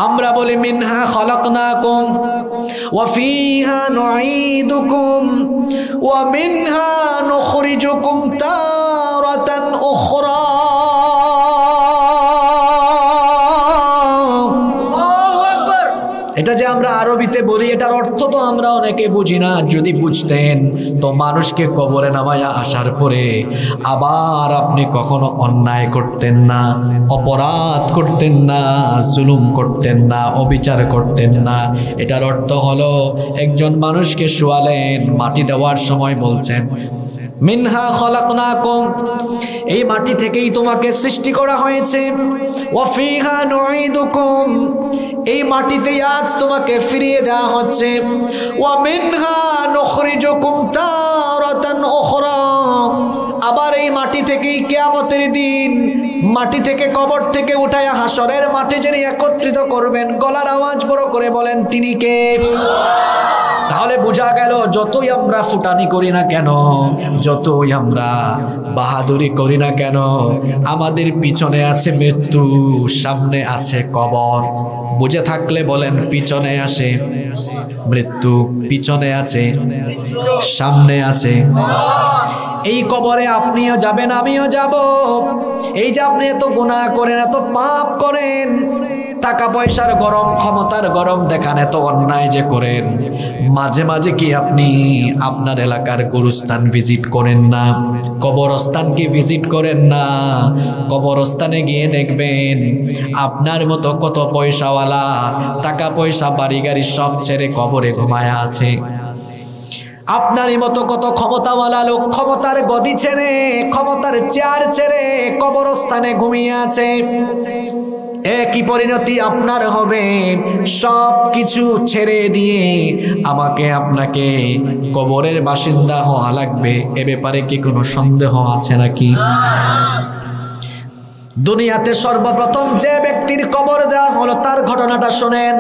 আমরা বলি মিনহা খলাকনাকুম ওয়া ফিহা নুঈদুকুম ওয়া মিনহা নুখরিজুকুম তারাতান উখরা। এটা যে আমরা আরবিতে বলি, এটার অর্থ তো আমরা অনেকে বুঝি না। যদি বুঝতেন তো মানুষকে কবরে নামায়া আসার পরে আবার আপনি কখনো অন্যায় করতেন না, অপরাধ করতেন না, জুলুম করতেন না, অবিচার করতেন না। এটার অর্থ হলো একজন মানুষকে শোয়ালেন, মাটি দেওয়ার সময় বলছেন মিনহা খলাকনাকুম, এই মাটি থেকেই তোমাকে সৃষ্টি করা হয়েছে। ওয়া ফিহা নুঈদুকুম, এই মাটিতেই আজ তোমাকে ফিরিয়ে দেওয়া হচ্ছে। ওয়া মিনহা নুখরিজুকুম তারাতান উখরা, আবার এই মাটি থেকেই কিয়ামতের দিন মাটি থেকে কবর থেকে উঠায়া হাসরের মাঠে যিনি একত্রিত করবেন, গলার আওয়াজ বড় করে বলেন তিনি কে? তাহলে বোঝা গেল যতই আমরা ফুটানি করি না কেন, যতই আমরা বাহাদুরি করি না কেন, আমাদের পিছনে আছে মৃত্যু, সামনে আছে কবর। বুঝে থাকলে বলেন পিছনে আসে মৃত্যু, পিছনে আছে, সামনে আছে। এই কবরে আপনিও যাবেন, আমিও যাব। এই যে আপনি এত গুনাহ করেন, এত পাপ করেন, টাকা পয়সার গরম, ক্ষমতার গরম দেখান, এত অন্যায় যে করেন, মাঝে মাঝে কি আপনি আপনার এলাকার গুরুস্থান ভিজিট করেন না? কবরস্থান কি ভিজিট করেন না? কবরস্থানে গিয়ে দেখবেন আপনার মতো কত পয়সাওয়ালা, টাকা পয়সা বাড়ি গাড়ি সব ছেড়ে কবরে ঘুমায়া আছে। আপনারই মতো কত ক্ষমতাওয়ালা লোক ক্ষমতার গদি ছেড়ে, ক্ষমতার চেয়ার ছেড়ে কবরস্থানে ঘুমিয়ে আছে। একই পরিণতি আপনার হবে। সব কিছু ছেড়ে দিয়ে আমাকে আপনাকে কবরের বাসিন্দা হওয়া লাগবে, এ ব্যাপারে কি কোনো সন্দেহ আছে নাকি? দুনিয়াতে সর্বপ্রথম যে ব্যক্তির কবর দেওয়া হলো তার ঘটনাটা শোনেন।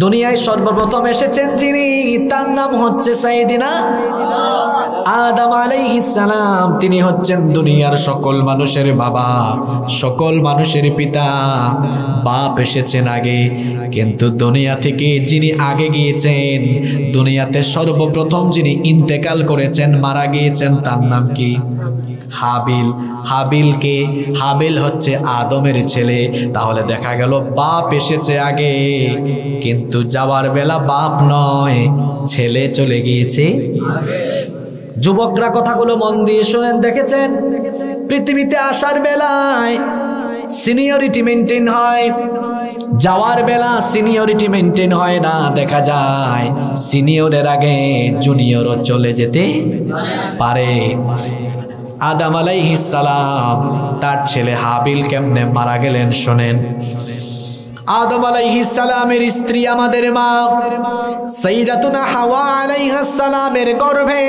দুনিয়ায় সর্বপ্রথম এসেছেন যিনি, তার নাম হচ্ছে সাইয়েদিনা আদম আলাইহিস সালাম। তিনি হচ্ছেন দুনিয়ার সকল মানুষের বাবা, সকল মানুষের পিতা। বাপ এসেছেন আগে, কিন্তু দুনিয়া থেকে যিনি আগে গিয়েছেন, দুনিয়াতে সর্বপ্রথম যিনি ইন্তেকাল করেছেন, মারা গিয়েছেন, তার নাম কি? হাবিল। হাবিলকে, হাবিল হচ্ছে আদমের ছেলে। তাহলে দেখা গেল বাপ এসেছে আগে, কিন্তু যাওয়ার বেলা বাপ নয়, ছেলে চলে গিয়েছে। যুবকরা কথাগুলো মন দিয়ে শুনেন। দেখেছেন পৃথিবীতে আসার বেলায় সিনিয়রিটি মেনটেন হয়, যাওয়ার বেলা সিনিয়রিটি মেনটেন হয় না। দেখা যায় সিনিয়রের আগে জুনিয়রও চলে যেতে পারে। আদম আলাইহিস সালাম, তার ছেলে হাবিল কেমনে মারা গেলেন শোনেন। আদম আলাইহিস সালামের স্ত্রী আমাদের মা সাইয়্যিদাতুনা হাওয়া আলাইহিস সালামের গর্ভে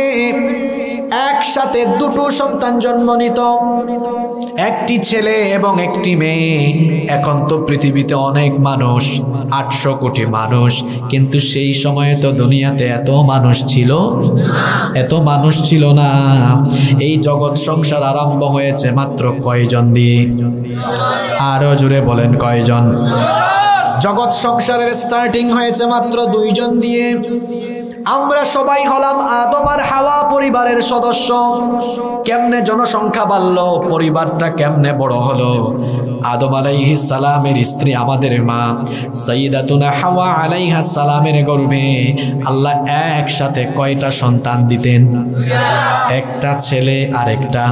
একসাথে দুটো সন্তান জন্ম নিত, একটি ছেলে এবং একটি মেয়ে। এখন তো পৃথিবীতে অনেক মানুষ, 800 কোটি মানুষ, কিন্তু সেই সময়ে তো দুনিয়াতে এত মানুষ ছিল, এত মানুষ ছিল না। এই জগৎ সংসার আরম্ভ হয়েছে মাত্র কয়জন দিয়ে? আরো জোরে বলেন কয়জন? জগৎ সংসারের স্টার্টিং হয়েছে মাত্র 2 জন দিয়ে। আমরা সবাই হলাম আদম আর হাওয়া পরিবারের সদস্য। কেমনে জনসংখ্যা বাড়লো, পরিবারটা কেমনে বড় হলো? আদম আলাইহিস সালামের স্ত্রী আমাদের মা সাইয়্যিদাতুনা হাওয়া আলাইহিস সালামের গর্ভে আল্লাহ একসাথে কয়টা সন্তান দিতেন? একটা ছেলে আর একটা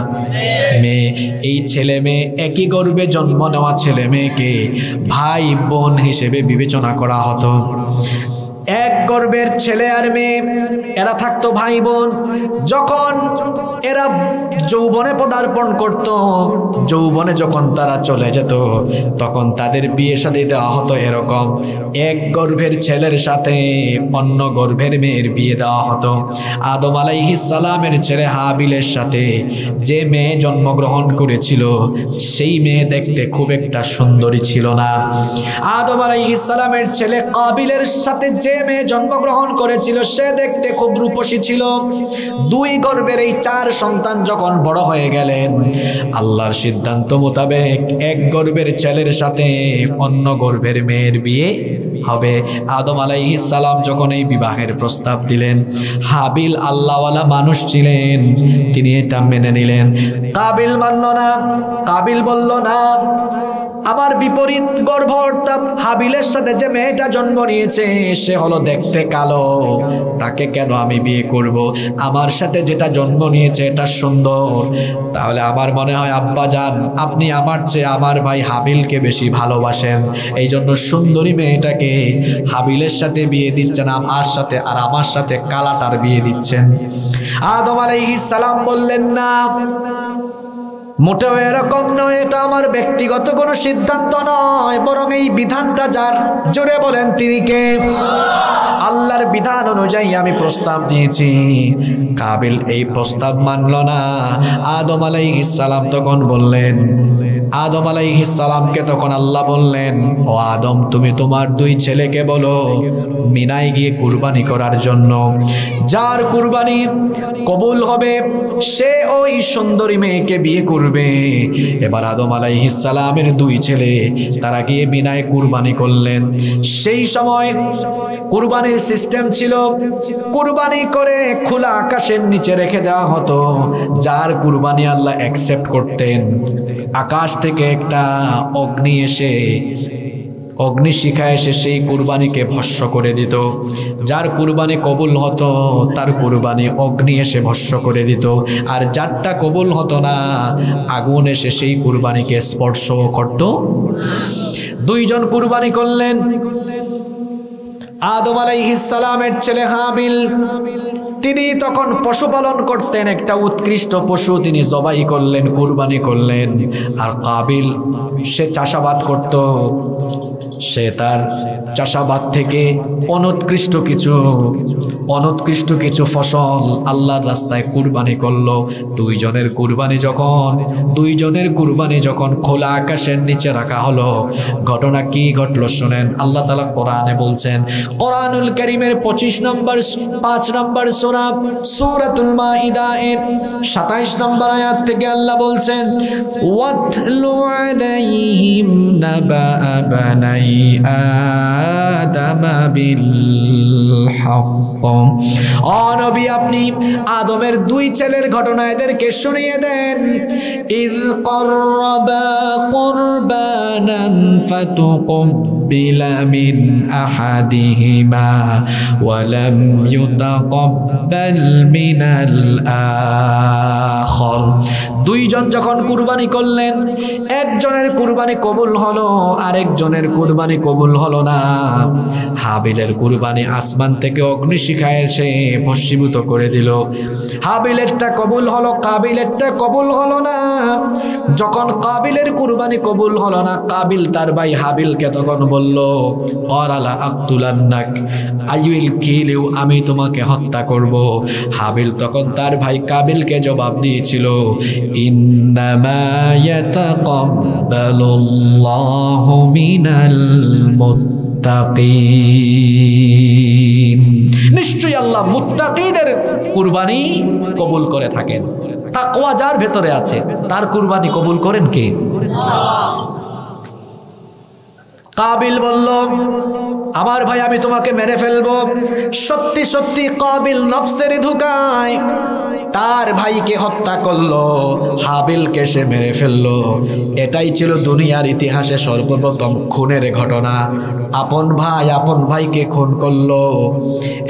মেয়ে। এই ছেলে মেয়ে একই গর্ভে জন্ম নেওয়া ছেলে মেয়েকে ভাই বোন হিসেবে বিবেচনা করা হতো। এক গর্ভের ছেলে আর মেয়ে, এরা থাকতো ভাই বোন। যখন এরা যৌবনে পদার্পণ করত, যৌবনে যখন তারা চলে যেত, তখন তাদের বিয়ে শাদী দেওয়া হতো এরকম। এক গর্ভের ছেলের সাথে অন্য গর্ভের মেয়ের বিয়ে দেওয়া হতো। আদম আলাইহিস সালামের ছেলে হাবিলের সাথে যে মেয়ে জন্মগ্রহণ করেছিল, সেই মেয়ে দেখতে খুব একটা সুন্দরী ছিল না। আদম আলাইহিস সালামের ছেলে কাবিলের সাথে যে মেয়ে জন্মগ্রহণ করেছিল, সে দেখতে খুব রূপসী ছিল। 2 গর্ভের এই 4 সন্তান যখন বড় হয়ে গেলেন, আল্লাহর সিদ্ধান্ত মোতাবেক এক গর্ভের ছেলের সাথে অন্য গর্ভের মেয়ের বিয়ে হবে। আদম আলাইহিস সালাম যখন এই বিবাহের প্রস্তাব দিলেন, হাবিল আল্লাহওয়ালা মানুষ ছিলেন, তিনি এটা মেনে নিলেন। কাবিল মানল না। কাবিল বলল না, আমার বিপরীত গর্ভ অর্থাৎ হাবিলের সাথে যে মেয়েটা জন্ম নিয়েছে সে হলো দেখতে কালো, তাকে কেন আমি বিয়ে করব? আমার সাথে যেটা জন্ম নিয়েছে এটা সুন্দর। তাহলে আমার মনে হয় আব্বাজান আপনি আমার চেয়ে আমার ভাই হাবিলকে বেশি ভালোবাসেন, এই জন্য সুন্দরী মেয়েটাকে হাবিলের সাথে বিয়ে দিচ্ছেন আমার সাথে, আর আমার সাথে কালাটার বিয়ে দিচ্ছেন। আদম আলাইহিস সালাম বললেন না, মোটেও এরকম নয়, এটা আমার ব্যক্তিগত কোনো সিদ্ধান্ত নয়, বরং এই বিধানটা যার, জোরে বলেন তিনি কে? আল্লাহর বিধান অনুযায়ী আমি প্রস্তাব দিয়েছি। কাবিল এই প্রস্তাব মানল না। আদম আলাইহিস সালাম তখন বললেন, আদম আলাইহিস সালামকে তখন আল্লাহ বললেন, ও আদম তুমি তোমার দুই ছেলেকে বলো মিনায় গিয়ে কুরবানি করার জন্য। যার কুরবানি কবুল হবে সে ওই সুন্দরী মেয়েকে বিয়ে করবে। এবার আদম আলাইহিস সালামের দুই ছেলে তারা গিয়ে মিনায় কুরবানি করলেন। সেই সময় কুরবানির সিস্টেম ছিল, কুরবানি করে খোলা আকাশের নিচে রেখে দেওয়া হতো। যার কুরবানি আল্লাহ অ্যাকসেপ্ট করতেন, আকাশ থেকে একটা অগ্নি এসে, অগ্নিশিখা এসে সেই কুরবানিকে ভস্ম করে দিত। যার কুরবানি কবুল হতো তার কুরবানি অগ্নি এসে ভস্ম করে দিত, আর যারটা কবুল হতো না আগুন এসে সেই কুরবানিকে স্পর্শ করত। দুইজন কুরবানি করলেন। আদম আলাইহিস সালামের ছেলে হাবিল তিনি তখন পশুপালন করতেন, একটা উৎকৃষ্ট পশু তিনি জবাই করলেন, কুরবানি করলেন। আর কাবিল সে চাষাবাদ করত, সে তার চাষাবাদ থেকে অনুৎকৃষ্ট কিছু ফসল আল্লাহর রাস্তায় কুরবানি করলো। দুইজনের কুরবানি যখন খোলা আকাশের নিচে রাখা হলো, ঘটনা কি ঘটলো শুনেন। আল্লাহ তাআলা কোরআনে বলছেন, কোরআনুল কারীমের 5 নম্বর সূরা সূরাতুল মাইদা এর 27 নম্বর আয়াত থেকে আল্লাহ বলছেন, ওয়াতলু আলাইহিম নাবা বানাই আদামা বিল হক। ও নবী আপনি আদমের দুই ছেলের ঘটনা এদেরকে শুনিয়ে দেন। ইয ক্বাররাবা কুরবানান ফাতুকব্বিলা মিন আহাদিহিমা ওয়া লাম ইউতাকাব্বাল মিনাল আখার। দুইজন যখন কুরবানি করলেন, একজনের কুরবানি কবুল হলো, আরেকজনের কুরবানি কবুল হলো না। হাবিলের কুরবানি আসমান থেকে অগ্নিশিখা এসে ভস্মীভূত করে দিল। হাবিলেরটা কবুল হলো, কাবিলেরটা কবুল হলো না। যখন কাবিলের কুরবানি কবুল হলো না, কাবিল তার ভাই হাবিলকে তখন বলল, ক্বালা আকতুলান্নাক, আই উইল কিল ইউ, আমি তোমাকে হত্যা করব। হাবিল তখন তার ভাই কাবিলকে জবাব দিয়েছিল, ইন্নামা ইয়াতাকাব্বালুল্লাহু মিনাল মুত্তাকিন, নিশ্চয়ই আল্লাহ মুত্তাকিদের কুরবানি কবুল করে থাকেন। তাকওয়া যার ভেতরে আছে তার কুরবানি কবুল করেন কে? কাবিল বলল, আমার ভাই আমি তোমাকে মেরে ফেলবো। সত্যি সত্যি কাবিল নফসের ধোঁকায় তার ভাইকে হত্যা করলো, হাবিলকে সে মেরে ফেললো। এটাই ছিল দুনিয়ার ইতিহাসে সর্বপ্রথম খুনের ঘটনা। আপন ভাই আপন ভাইকে খুন করলো।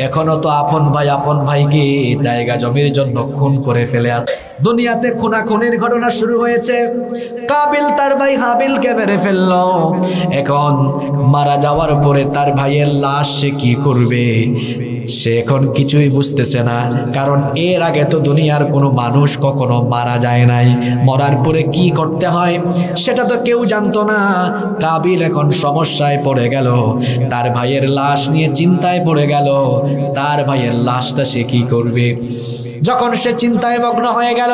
এখনো তো আপন ভাইকে জায়গা জমির জন্য খুন করে ফেলে আসে। দুনিয়াতে খুনাখুনির ঘটনা শুরু হয়েছে। কাবিল তার ভাই হাবিলকে মেরে ফেললো। এখন মারা যাওয়ার পরে তার ভাইয়ের লাশ সে কি করবে, সে এখন কিছুই বুঝতেছে না। কারণ এর আগে তো দুনিয়ার কোনো মানুষ কখনো মারা যায় নাই, মরার পরে কি করতে হয় সেটা তো কেউ জানতো না। কাবিল এখন সমস্যায় পড়ে গেল, তার ভাইয়ের লাশ নিয়ে চিন্তায় পড়ে গেল। তার ভাইয়ের লাশটা সে কি করবে? যখন সে চিন্তায় মগ্ন হয়ে গেল,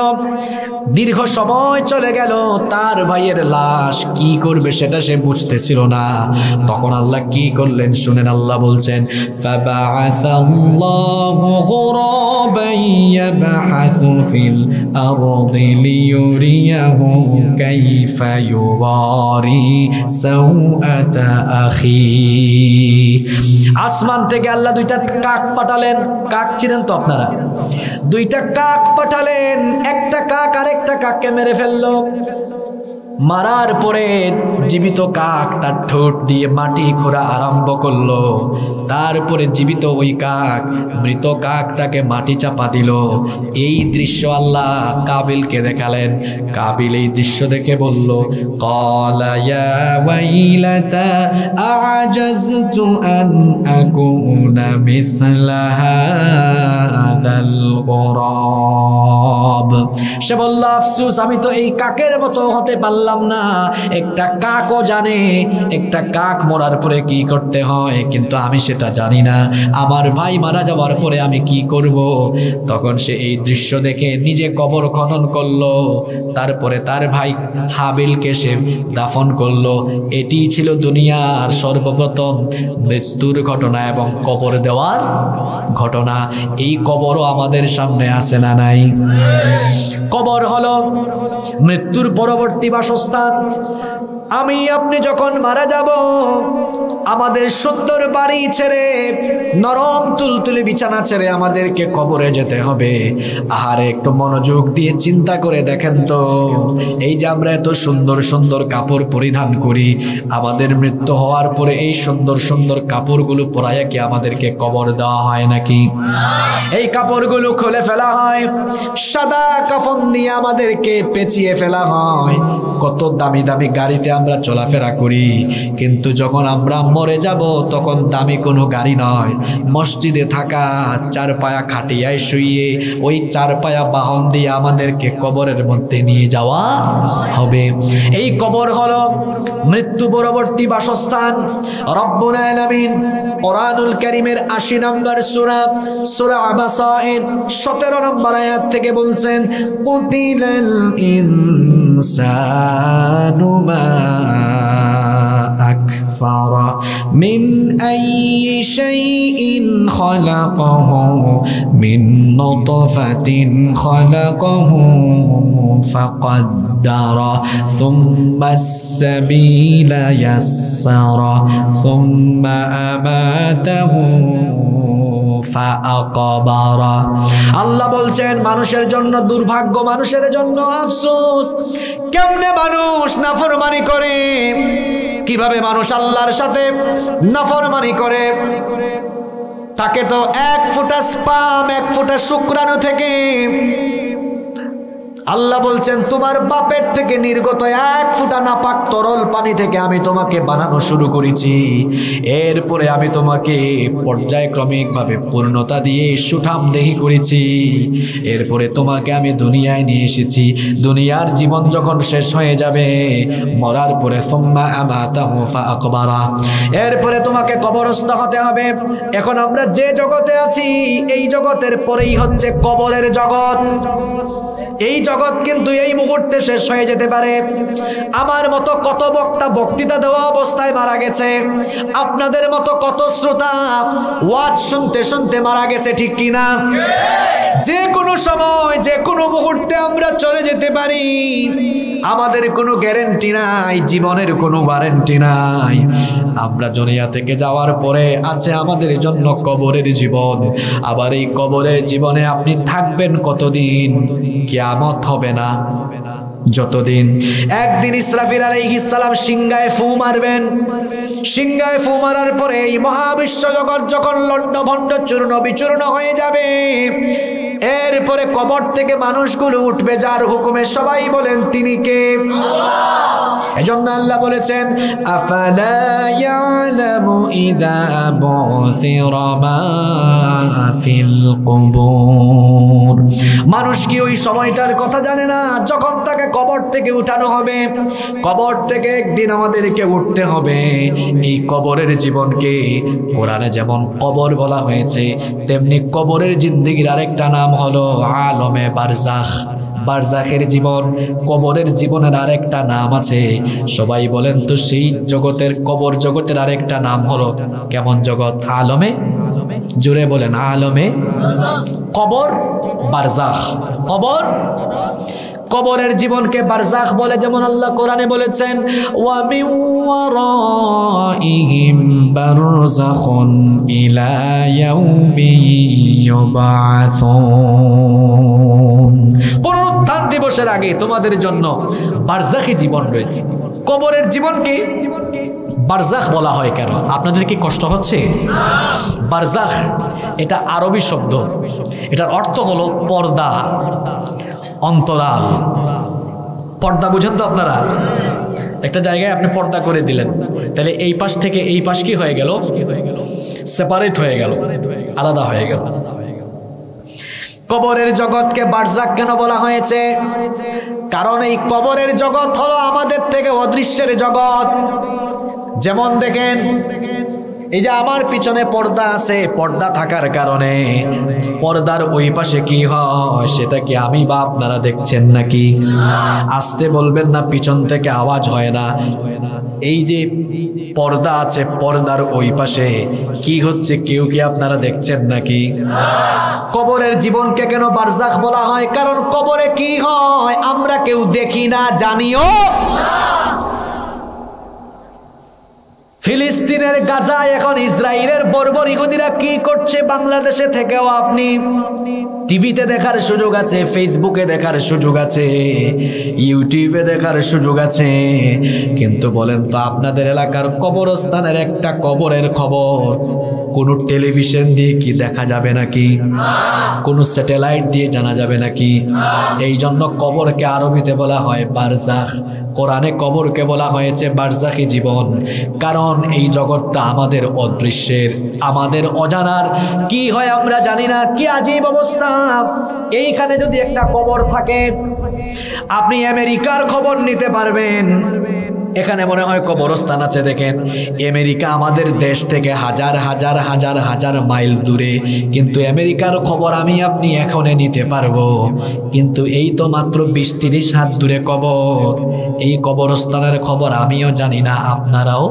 দীর্ঘ সময় চলে গেল, তার ভাইয়ের লাশ কি করবে সেটা সে বুঝতেছিল না। তখন আল্লাহ কি করলেন শুনেন। আল্লাহ বলছেন, ফাবাআসাল্লাহু গুরাবান ইয়াবহাসু ফিল আরদি লিয়ুরিয়াহু কাইফা ইউওয়ারি সাওআতা আখি। আসমান থেকে আল্লাহ দুইটা কাক পাঠালেন। কাক ছিলেন তো আপনারা? দুইটা কাক পাঠালেন। একটা কাক আরেকটা কাককে মেরে ফেললো। মারার পরে জীবিত কাক তার ঠোঁট দিয়ে মাটি খোঁড়া আরম্ভ করলো। তারপরে জীবিত ওই কাক মৃত কাকটাকে মাটি চাপা দিল। এই দৃশ্য আল্লাহ কাবিলকে দেখালেন। কাবিল এই দৃশ্য দেখে বলল, ক্বালা ইয়া ওয়াইলাতা আ'জাজতু আন আকুনা মিসলা হাযাল গুরাব। সে বলল, আফসোস, আমি তো এই কাকের মতো হতে পারলাম না। একটা কাকও জানে একটা কাক মরার পরে কি করতে হয়, কিন্তু আমি সেটা জানি না। আমার ভাই মারা যাওয়ার পরে আমি কি করব? তখন সে এই দৃশ্য দেখে নিজে কবর খনন করলো। তারপরে তার ভাই হাবিলকে সে দাফন করলো। এটি ছিল দুনিয়ার সর্বপ্রথম মৃত্যুর ঘটনা এবং কবর দেওয়ার ঘটনা। এই কবরও আমাদের সামনে আছে না নাই? কবর হলো মৃত্যুর পরবর্তী বাসস্থান। আমি আপনি যখন মারা যাব, আমাদের সুন্দর বাড়ি ছেড়ে, নরম তুলতুলে বিছানা ছেড়ে আমাদেরকে কবরে যেতে হবে। আহারে, একটু মনোযোগ দিয়ে চিন্তা করে দেখেন তো, এই যে আমরা এত সুন্দর সুন্দর কাপড় পরিধান করি, আমাদের মৃত্যু হওয়ার পরে এই সুন্দর সুন্দর কাপড়গুলো পরাইয়া কি আমাদেরকে কবর দেওয়া হয় নাকি? এই কাপড়গুলো খুলে ফেলা হয়, সাদা কাফন দিয়ে আমাদেরকে পেঁচিয়ে ফেলা হয়। কত দামি দামি গাড়িতে আমরা চলাফেরা করি, কিন্তু যখন আমরা মরে যাব তখন দামি কোনো গাড়ি নয়, মসজিদে থাকা চার পায়া খাটিয়ায় শুইয়ে ওই চার পায়া বাহন দিয়ে আমাদেরকে কবরের মধ্যে নিয়ে যাওয়া হবে। এই কবর হলো মৃত্যু পরবর্তী বাসস্থান। রব্বুল আলামিন কোরআনুল কারীমের ৮০ নম্বর সূরা, সূরা আবাসায়ের ১৭ নম্বর আয়াত থেকে বলছেন, কুতিলাল ইনসানু মা আকফারা মিন আইয়ি শাইইন খালাকাহু মিন নুতফাতিন খালাকাহু ফাকাদ্দারা সুম্মা আস-সাবিলা ইয়াসসারা সুম্মা আমাতাহু ফাআকবারা। আল্লাহ বলছেন, মানুষের জন্য দুর্ভাগ্য, মানুষের জন্য আফসোস। কেমনে মানুষ নাফরমানি করে, কিভাবে মানুষ আল্লাহর সাথে নাফরমানি করে। তাকে তো এক ফোঁটা স্পাম, এক ফোঁটা শুক্রাণু থেকে আল্লাহ বলছেন, তোমার বাপের থেকে নির্গত এক ফোঁটা নাপাক তরল পানি থেকে আমি তোমাকে বানানো শুরু করেছি। এরপরে আমি তোমাকে পর্যায়ক্রমিকভাবে পূর্ণতা দিয়ে সুঠাম দেহি করেছি। এরপরে তোমাকে আমি দুনিয়ায় নিয়ে এসেছি। দুনিয়ার জীবন যখন শেষ হয়ে যাবে, মরার পরে সুম্মা আমাতাহু ফাআকবারা, এরপরে তোমাকে কবরস্থ হতে হবে। এখন আমরা যে জগতে আছি, এই জগতের পরেই হচ্ছে কবরের জগৎ। এই জগৎ কিন্তু এই মুহূর্তে শেষ হয়ে যেতে পারে। আমার মতো কত বক্তা বক্তৃতা দেওয়া অবস্থায় মারা গেছে, আপনাদের মতো কত শ্রোতা ওয়াজ শুনতে শুনতে মারা গেছে, ঠিক কিনা? যে কোনো সময়, যে কোনো মুহূর্তে আমরা চলে যেতে পারি। আমাদের কোনো গ্যারান্টি নাই, জীবনের কোনো ওয়ারেন্টি নাই। আমরা দুনিয়া থেকে যাওয়ার পরে আছে আমাদের জন্য কবরের জীবন। আবার এই কবরের জীবনে আপনি থাকবেন কতদিন? কিয়ামত হবে না যতদিন। একদিন ইসরাফিল আলাইহিস সালাম সিংহায় ফু মারবেন। সিংহায় ফু মারার পরে এই মহাবিশ্ব জগৎ যখন লণ্ডভণ্ড চূর্ণ বিচূর্ণ হয়ে যাবে, এরপরে কবর থেকে মানুষগুলো উঠবে যার হুকুমে। সবাই বলেন, তিনি কে? এজন্য আল্লাহ বলেছেন, আফালা ইয়ালামু ইযা বুসিরা মা ফিল কুবুর। মানুষ কি ওই সময়টার কথা জানে না যখন তাকে কবর থেকে উঠানো হবে? কবর থেকে একদিন আমাদেরকে উঠতে হবে। এই কবরের জীবনকে কোরআনে যেমন কবর বলা হয়েছে, তেমনি কবরের জিন্দেগির আরেকটা নাম হলো আলমে বারজাখ। বারজাখের জীবন, কবরের জীবনের আরেকটা নাম আছে। সবাই বলেন তো, সেই জগতের, কবর জগতের আরেকটা নাম হলো কেমন জগৎ? আলমে, জোরে বলেন, আলমে কবর, বারজাখ। কবর, কবরের জীবনকে বারজাখ বলে। যেমন আল্লাহ কোরআনে বলেছেন, ওয়া মিন ওয়ারাইহিম বারযাখুন ইলা ইয়াউমি ইউবাসুন। পুনরুত্থান দিবসের আগে তোমাদের জন্য বারজাখী জীবন রয়েছে। কবরের জীবনকে বারজাখ বলা হয় কেন? আপনাদের কি কষ্ট হচ্ছে? বারজাখ এটা আরবি শব্দ, এটার অর্থ হলো পর্দা, অন্তরাল। পর্দা বুঝেন তো আপনারা? একটা জায়গায় আপনি পর্দা করে দিলেন, তাহলে এই পাশ থেকে এই পাশ কি হয়ে গেল? সেপারেট হয়ে গেল, আলাদা হয়ে গেল। কবরের জগৎকে বারজাখ কেন বলা হয়েছে? কারণ এই কবরের জগৎ হলো আমাদের থেকে অদৃশ্যের জগৎ। যেমন দেখেন, এই যে আমার পিছনে পর্দা আছে, পর্দা থাকার কারণে পর্দার ওই পাশে কি হয় সেটা কি আমি বা আপনারা দেখছেন নাকি? আসতে বলবেন না, পিছন থেকে আওয়াজ হয় না। এই যে পর্দা আছে, পর্দার ওই পাশে কি হচ্ছে কেউ কি আপনারা দেখছেন নাকি? কবরের জীবনকে কেন বারজাখ বলা হয়? কারণ কবরে কি হয় আমরা কেউ দেখি না, জানিও। ফিলিস্তিনের গাজায় এখন ইসরায়েলের বর্বর ইহুদিরা কি করছে বাংলাদেশে থেকেও আপনি টিভিতে দেখার সুযোগ আছে, ফেসবুকে দেখার সুযোগ আছে, ইউটিউবে দেখার সুযোগ আছে। কিন্তু বলেন তো, আপনাদের এলাকার কবরস্থানের একটা কবরের খবর কোনো টেলিভিশন দিয়ে কি দেখা যাবে নাকি? কোনো স্যাটেলাইট দিয়ে জানা যাবে নাকি? এই জন্য কবরকে আরবিতে বলা হয় বারজাখ, কোরআনে কবরকে বলা হয়েছে বারজাখী জীবন। কারণ এই জগৎটা আমাদের অদৃশ্যের, আমাদের অজানার, কি হয় আমরা জানি না। কি আজীব অবস্থা! এইখানে যদি একটা কবর থাকে, আপনি আমেরিকার খবর নিতে পারবেন। এখানে মনে হয় কবরস্থান আছে। দেখেন, আমেরিকা আমাদের দেশ থেকে হাজার হাজার হাজার হাজার মাইল দূরে, কিন্তু আমেরিকার খবর আমি আপনি এখনই নিতে পারবো। কিন্তু এই তো মাত্র 20-30 হাত দূরে কবর। এই কবরস্থানের খবর আমিও জানি না, আপনারাও।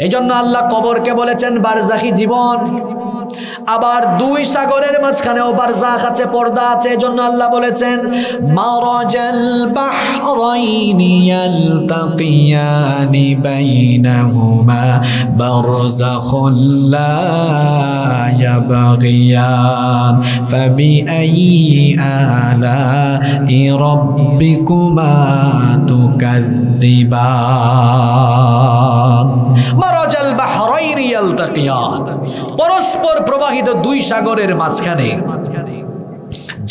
এই জন্য আল্লাহ কবরকে বলেছেন বারজাখী জীবন। আবার দুই সাগরের মাঝখানেও বারজাখ আছে, পর্দা আছে। এজন্য আল্লাহ বলেছেন মারাজাল বাহরাইনি ইয়ালতাকিয়ানি বাইনাহুমা বারযাখুল লা ইয়াবগিয়ান ফাবিআইয়ি আলা'i রাব্বিকুমা তুকাযযিবান। মারাজাল বাহরাইনি ইয়ালতাকিয়ান, পরস্পর প্রবাহিত দুই সাগরের মাঝখানে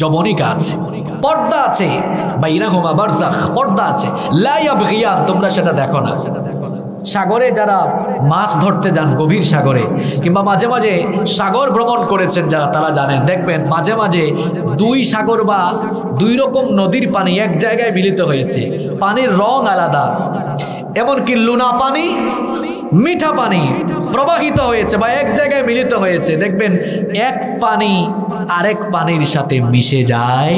যমনিকা আছে, পর্দা আছে। বাইনাহুমা বারযাখ, পর্দা আছে। লা ইয়াবগিয়ান, তোমরা সেটা দেখো না। সাগরে যারা মাছ ধরতে যান, গভীর সাগরে, কিংবা মাঝে মাঝে সাগর ভ্রমণ করেছেন যারা, তারা জানেন, দেখবেন মাঝে মাঝে দুই সাগর বা দুই রকম নদীর পানি এক জায়গায় মিলিত হয়েছে, পানির রং আলাদা। এমনকি লুনা পানি, মিঠা পানি প্রবাহিত হয়েছে বা এক জায়গায় মিলিত হয়েছে। দেখবেন এক পানি আরেক পানির সাথে মিশে যায়।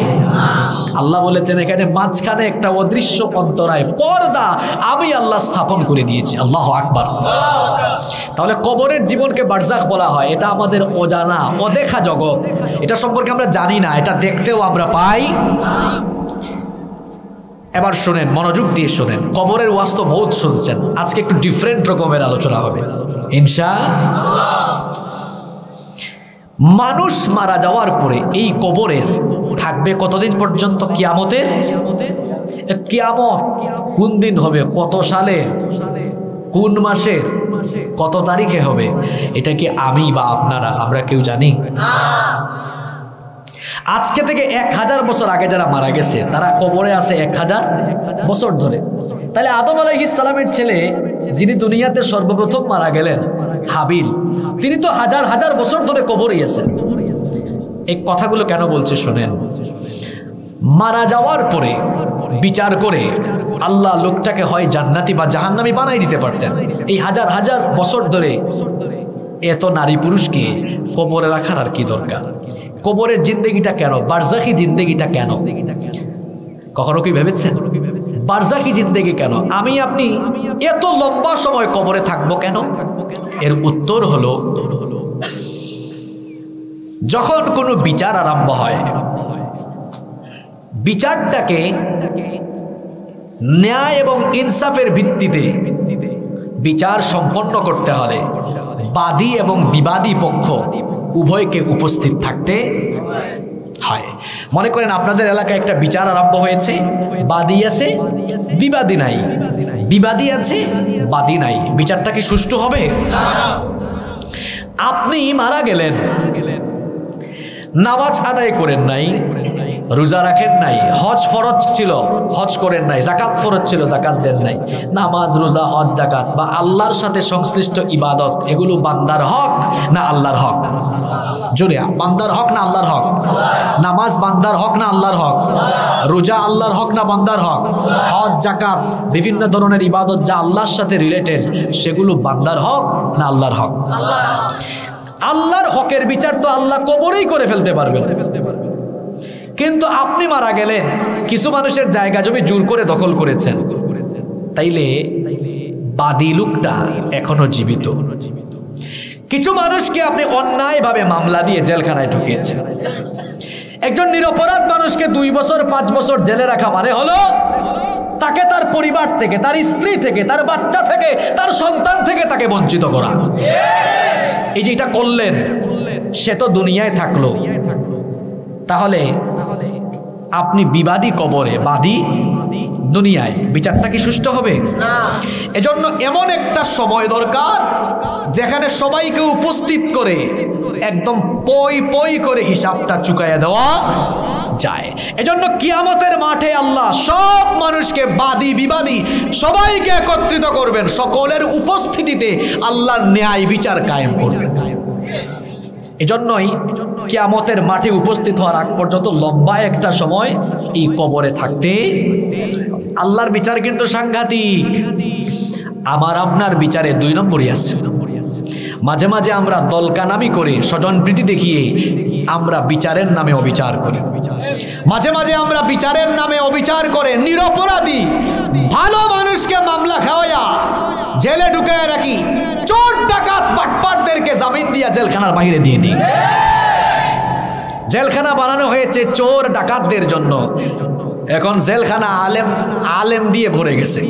আল্লাহ বলেছেন এখানে মাঝখানে একটা অদৃশ্য অন্তরায়, পর্দা আমি আল্লাহ স্থাপন করে দিয়েছি। আল্লাহু আকবার। তাহলে কবরের জীবনকে বারজাখ বলা হয়। এটা আমাদের অজানা, অদেখা জগৎ। এটা সম্পর্কে আমরা জানি না, এটা দেখতেও আমরা পাই। এবার শোনেন, মনোযোগ দিয়ে শোনেন। কবরের ওয়াজ তো বহুত শুনছেন, আজকে একটু ডিফারেন্ট রকমের আলোচনা হবে ইনশাআল্লাহ। মানুষ মারা যাওয়ার পরে এই কবরের থাকবে কতদিন পর্যন্ত? কিয়ামতের। কিয়ামত কোন দিন হবে, কত সালে, কোন মাসে, কত তারিখে হবে, এটা কি আমি বা আপনারা আমরা কেউ জানি? আজকে থেকে 1000 বছর আগে যারা মারা গেছে তারা কবরে আছে 1000 বছর ধরে। তাহলে আদম আলাইহিস সালামের ছেলে যিনি দুনিয়াতে সর্বপ্রথম মারা গেলেন, হাবিল, তিনি তো হাজার হাজার বছর ধরে কবরেই আছেন। এই কথাগুলো কেন বলছে শোনেন। মারা যাওয়ার পরে বিচার করে আল্লাহ লোকটাকে হয় জান্নাতি বা জাহান্নামী বানাই দিতে পারতেন। এই হাজার হাজার বছর ধরে এত নারী পুরুষকে কবরে রাখার আর কি দরকার? কবরের জিন্দেগিটা কেন, বারজাখী জিন্দেগিটা কেন, কখনো কি ভেবেছেন? বারজাখী জিন্দেগি কেন, আমি আপনি এত লম্বা সময় কবরে থাকবো কেন? এর উত্তর হলো, যখন কোনো বিচার আরম্ভ হয়, বিচারটাকে ন্যায় এবং ইনসাফের ভিত্তিতে বিচার সম্পন্ন করতে হলে বাদী এবং বিবাদী পক্ষ উভয়কে উপস্থিত থাকতে হয়। মনে করেন আপনাদের এলাকায় একটা বিচার আরম্ভ হয়েছে, বাদী আছে বিবাদী নাই, বিবাদী আছে বাদী নাই, বিচারটা কি সুষ্ঠু হবে? আপনি মারা গেলেন, নামাজ আদায় করেন নাই, রোজা রাখেন নাই, হজ ফরজ ছিল হজ করেন নাই, যাকাত ফরজ ছিল যাকাত দেন নাই। নামাজ, রোজা, হজ, যাকাত বা আল্লাহর সাথে সংশ্লিষ্ট ইবাদত এগুলো বান্দার হক না আল্লাহর হক? জোরে, বান্দার হক না আল্লাহর হক? নামাজ বান্দার হক না আল্লাহর হক? রোজা আল্লাহর হক না বান্দার হক? হজ, যাকাত, বিভিন্ন ধরনের ইবাদত যা আল্লাহর সাথে রিলেটেড সেগুলো বান্দার হক না আল্লাহর হক? আল্লাহর হকের বিচার তো আল্লাহ কবরেই করে ফেলতে পারবেন। কিন্তু আপনি মারা গেলেন, কিছু মানুষের জায়গা জমি জোর করে দখল করেছেন, তাইলে বাদী লোকটা এখনো জীবিত। কিছু মানুষকে আপনি অন্যায়ভাবে মামলা দিয়ে জেলখানায় ঢুকিয়েছেন। একজন নিরপরাধ মানুষকে 2 বছর 5 বছর জেলে রাখা মানে হলো তাকে তার পরিবার থেকে, তার স্ত্রী থেকে, তার বাচ্চা থেকে, তার সন্তান থেকে তাকে বঞ্চিত করা। এই যে এটা করলেন, সে তো দুনিয়ায় থাকলো, তাহলে আপনি বিবাদী কবরে, বাদী দুনিয়ায়, বিচারটা কি সুষ্ঠু হবে? এজন্য এমন একটা সময় দরকার যেখানে সবাইকে উপস্থিত করে একদম পই পই করে হিসাবটা চুকাইয়া দেওয়া যায়। এজন্য কিয়ামতের মাঠে আল্লাহ সব মানুষকে, বাদী বিবাদী সবাইকে একত্রিত করবেন, সকলের উপস্থিতিতে আল্লাহর ন্যায় বিচার কায়েম করবেন। এজন্যই কিয়ামতের মাঠে উপস্থিত হওয়ার আগ পর্যন্ত লম্বা একটা সময় এই কবরে থাকতে, আল্লাহর বিচার কিন্তু সাংঘাতিক। আমার আপনার বিচারে 2 নম্বরই আছে। মাঝে মাঝে আমরা দলকানামি করে, স্বজনপ্রীতি দেখিয়ে আমরা বিচারের নামে অবিচার করি। মাঝে মাঝে আমরা বিচারের নামে অবিচার করে নিরপরাধী ভালো মানুষকে মামলা খাওয়াইয়া জেলে ঢুকায় রাখি, চোর ডাকাত বাটপারদেরকে জামিন দিয়া জেলখানার বাইরে দিয়ে দিই। জেলখানা বানানো হয়েছে চোর ডাকাতদের জন্য, এখন জেলখানা আলেম দিয়ে ভরে গেছে,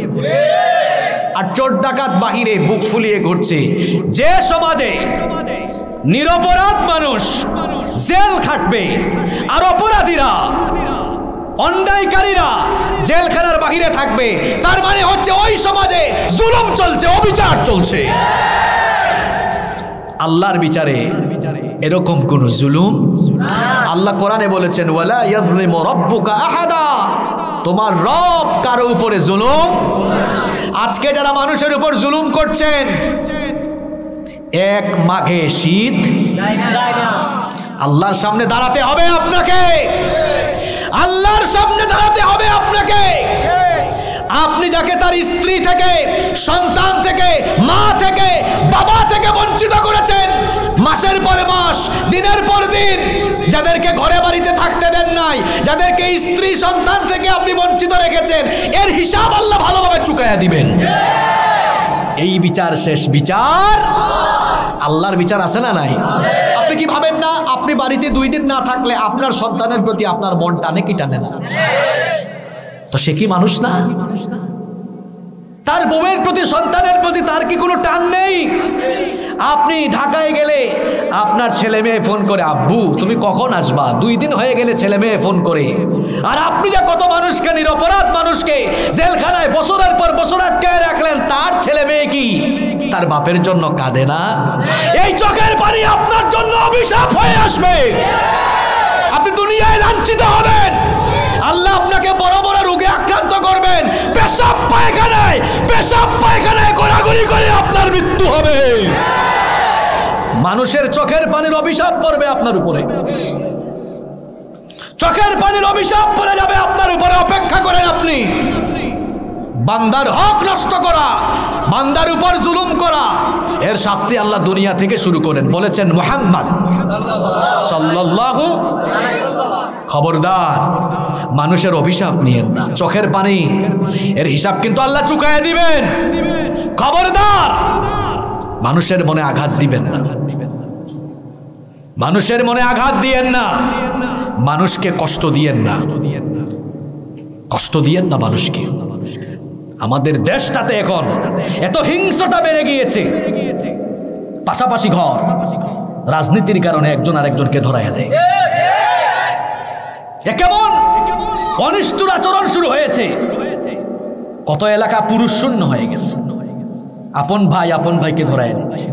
আর চোর ডাকাত বাহিরে বুক ফুলিয়ে ঘুরছে। যে সমাজে নিরপরাধ মানুষ জেল খাটবে আর অপরাধীরা, অন্যায়কারীরা জেলখানার বাহিরে থাকবে, তার মানে হচ্ছে ওই সমাজে জুলুম চলছে, অবিচার চলছে। আল্লাহর বিচারে এরকম কোন জুলুম, আল্লাহ কোরআনে বলেছেন ওয়ালা ইয়াযলিমু রাব্বুকা আহাদা, তোমার রব কারো উপরে জুলুম। আজকে যারা মানুষের উপর জুলুম করছেন, এক মাঘে শীত, আল্লাহর সামনে দাঁড়াতে হবে আপনাকে, আল্লাহর সামনে দাঁড়াতে হবে আপনাকে। আপনি যাকে তার স্ত্রী থেকে, সন্তান থেকে, মা থেকে, বাবা থেকে বঞ্চিত করেছেন, মাসের পর মাস, দিনের পর দিন, যাদেরকে ঘরে বাড়িতে থাকতে দেন নাই, যাদেরকে স্ত্রী সন্তান থেকে আপনি বঞ্চিত রেখেছেন, এর হিসাব আল্লাহ ভালোভাবে চুকাইয়া দিবেন। এই বিচার শেষ বিচার, আল্লাহর বিচার আছে না নাই? আপনি কি ভাবেন না আপনি বাড়িতে 2 দিন না থাকলে আপনার সন্তানের প্রতি আপনার মন টানে কি টানে না? তো সে কি মানুষ না? তার বউয়ের প্রতি, সন্তানের প্রতি তার কি কোনো টান নেই? আপনি ঢাকায় গেলে আপনার ছেলে মেয়ে ফোন করে, আব্বু তুমি কখন আসবা? 2 দিন হয়ে গেলে ছেলে মেয়ে ফোন করে। আর আপনি যে কত মানুষকে, নিরপরাধ মানুষকে জেলখানায় বছরের পর বছর আটকায় রাখলেন, তার ছেলে মেয়ে কি তার বাপের জন্য কাঁদে না? এই চোখের পানি আপনার জন্য অভিশাপ হয়ে আসবে। আপনি দুনিয়ায় লাঞ্ছিত হবেন, আল্লাহ আপনাকে বড় বড় রোগে আক্রান্ত করবেন, পেশাব পায়খানায় ঘোরাঘুরি করে আপনার মৃত্যু হবে। মানুষের চোখের পানির অভিশাপ পড়বে আপনার উপরে, চোখের পানির অভিশাপ পড়ে যাবে আপনার উপরে। অপেক্ষা করেন আপনি। বান্দার হক নষ্ট করা, বান্দার উপর জুলুম করা, এর শাস্তি আল্লাহ দুনিয়া থেকে শুরু করেন। বলেছেন মুহাম্মদ সাল্লাল্লাহু আলাইহি ওয়াসাল্লাম, খবরদার মানুষের অভিশাপ নিয়েন না, চোখের পানি এর হিসাব কিন্তু আল্লাহ চুকায় দিবেন। খবরদার মানুষের মনে আঘাত দিবেন না, মানুষের মনে আঘাত দিয়েন না, মানুষকে কষ্ট দিয়েন না, কষ্ট দিয়েন না মানুষকে। আমাদের দেশটাতে এখন এত হিংস্রতা বেড়ে গিয়েছে, পাশাপাশি ঘর, রাজনীতির কারণে একজন আরেকজনকে ধরাইয়া দেয়। এ কেমন অনিষ্ঠুর আচরণ শুরু হয়েছে। কত এলাকা পুরুষ শূন্য হয়ে গেছে, আপন ভাইকে ধরায় দিচ্ছে।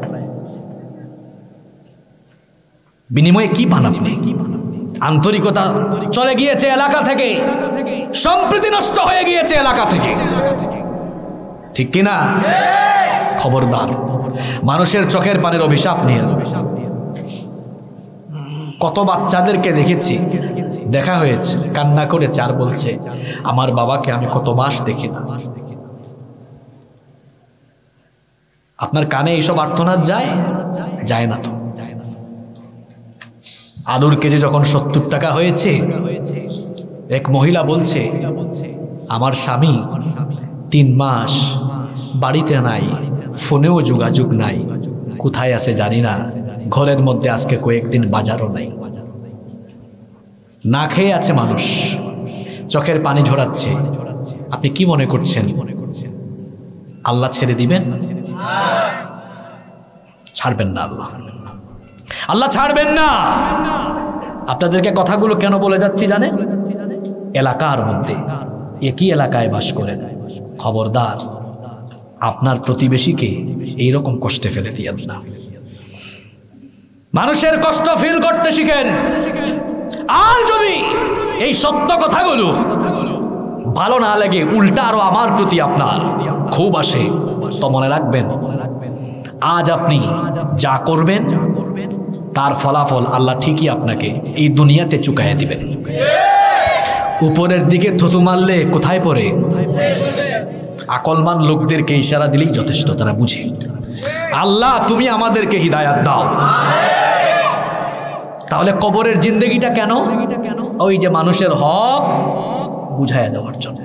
বিনিময়ে কি পান আপনি? আন্তরিকতা চলে গিয়েছে এলাকা থেকে, সম্প্রীতি নষ্ট হয়ে গিয়েছে এলাকা থেকে, ঠিক কিনা? খবরদার, মানুষের চোখের পানির অভিশাপ নিয়ে। কত বাচ্চাদেরকে দেখেছি, দেখা হয়েছে, কান্না করেছে আর বলছে আমার বাবাকে আমি কত মাস দেখি না। আপনার কানে এইসব আর্তনাদ যায়? যায় না তো। আলুর কেজি যখন 70 টাকা হয়েছে, এক মহিলা বলছে আমার স্বামী 3 মাস বাড়িতে নাই, ফোনেও যোগাযোগ নাই, কোথায় আছে জানি না, ঘরের মধ্যে আজকে কয়েকদিন বাজারও নাই, না খেয়ে আছে মানুষ, চোখের পানি ঝরাচ্ছে। আপনি কি মনে করছেন আল্লাহ ছেড়ে দিবেন? ছাড়বেন না, আল্লাহ ছাড়বেন না। আপনাদেরকে কথাগুলো কেন বলে যাচ্ছি জানেন? এলাকার মধ্যে, একই এলাকায় বাস করেন, খবরদার আপনার প্রতিবেশীকে এইরকম কষ্টে ফেলে দিয়েন না। মানুষের কষ্ট ফিল করতে শিখেন। আর যদি এই সত্য কথাগুলো ভালো না লাগে, উল্টা আরো আমার প্রতি আপনার খুব আসে, তো মনে রাখবেন আজ আপনি যা করবেন তার ফলাফল আল্লাহ ঠিকই আপনাকে এই দুনিয়াতে চুকাইয়া দিবেন। উপরের দিকে থুতু মারলে কোথায় পড়ে? আকলমান লোকদেরকে ইশারা দিলেই যথেষ্ট, তারা বুঝে। আল্লাহ তুমি আমাদেরকে হিদায়াত দাও। তাহলে কবরের জিন্দেগিটা কেন? ওই যে মানুষের হক বুঝাইয়া দেওয়ার জন্য।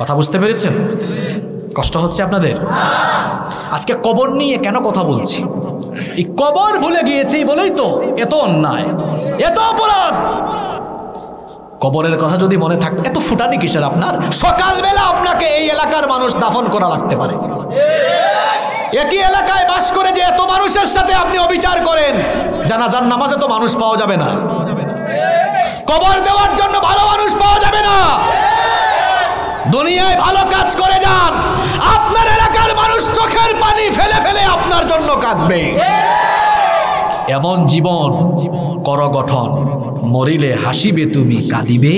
কথা বুঝতে পেরেছেন? কষ্ট হচ্ছে আপনাদের? আজকে কবর নিয়ে কেন কথা বলছি? এই কবর ভুলে গিয়েছি বলেই তো এত অন্যায়, এত অপরাধ। কবরের কথা যদি মনে থাকতো, এত ফুটানি কিসের আপনার? সকালবেলা আপনাকে এই এলাকার মানুষ দাফন করা লাগতে পারে। একই এলাকায় বাস করে যে এত মানুষের সাথে আপনি অবিচার করেন, জানাজার নামাজে তো মানুষ পাওয়া যাবে না, কবর দেওয়ার জন্য ভালো মানুষ পাওয়া যাবে না। দুনিয়ায় ভালো কাজ করে যান, আপনার এলাকার মানুষ চোখের পানি ফেলে ফেলে আপনার জন্য কাঁদবে। এমন জীবন কর গঠন, মরিলে হাসিবে তুমি কাঁদিবে।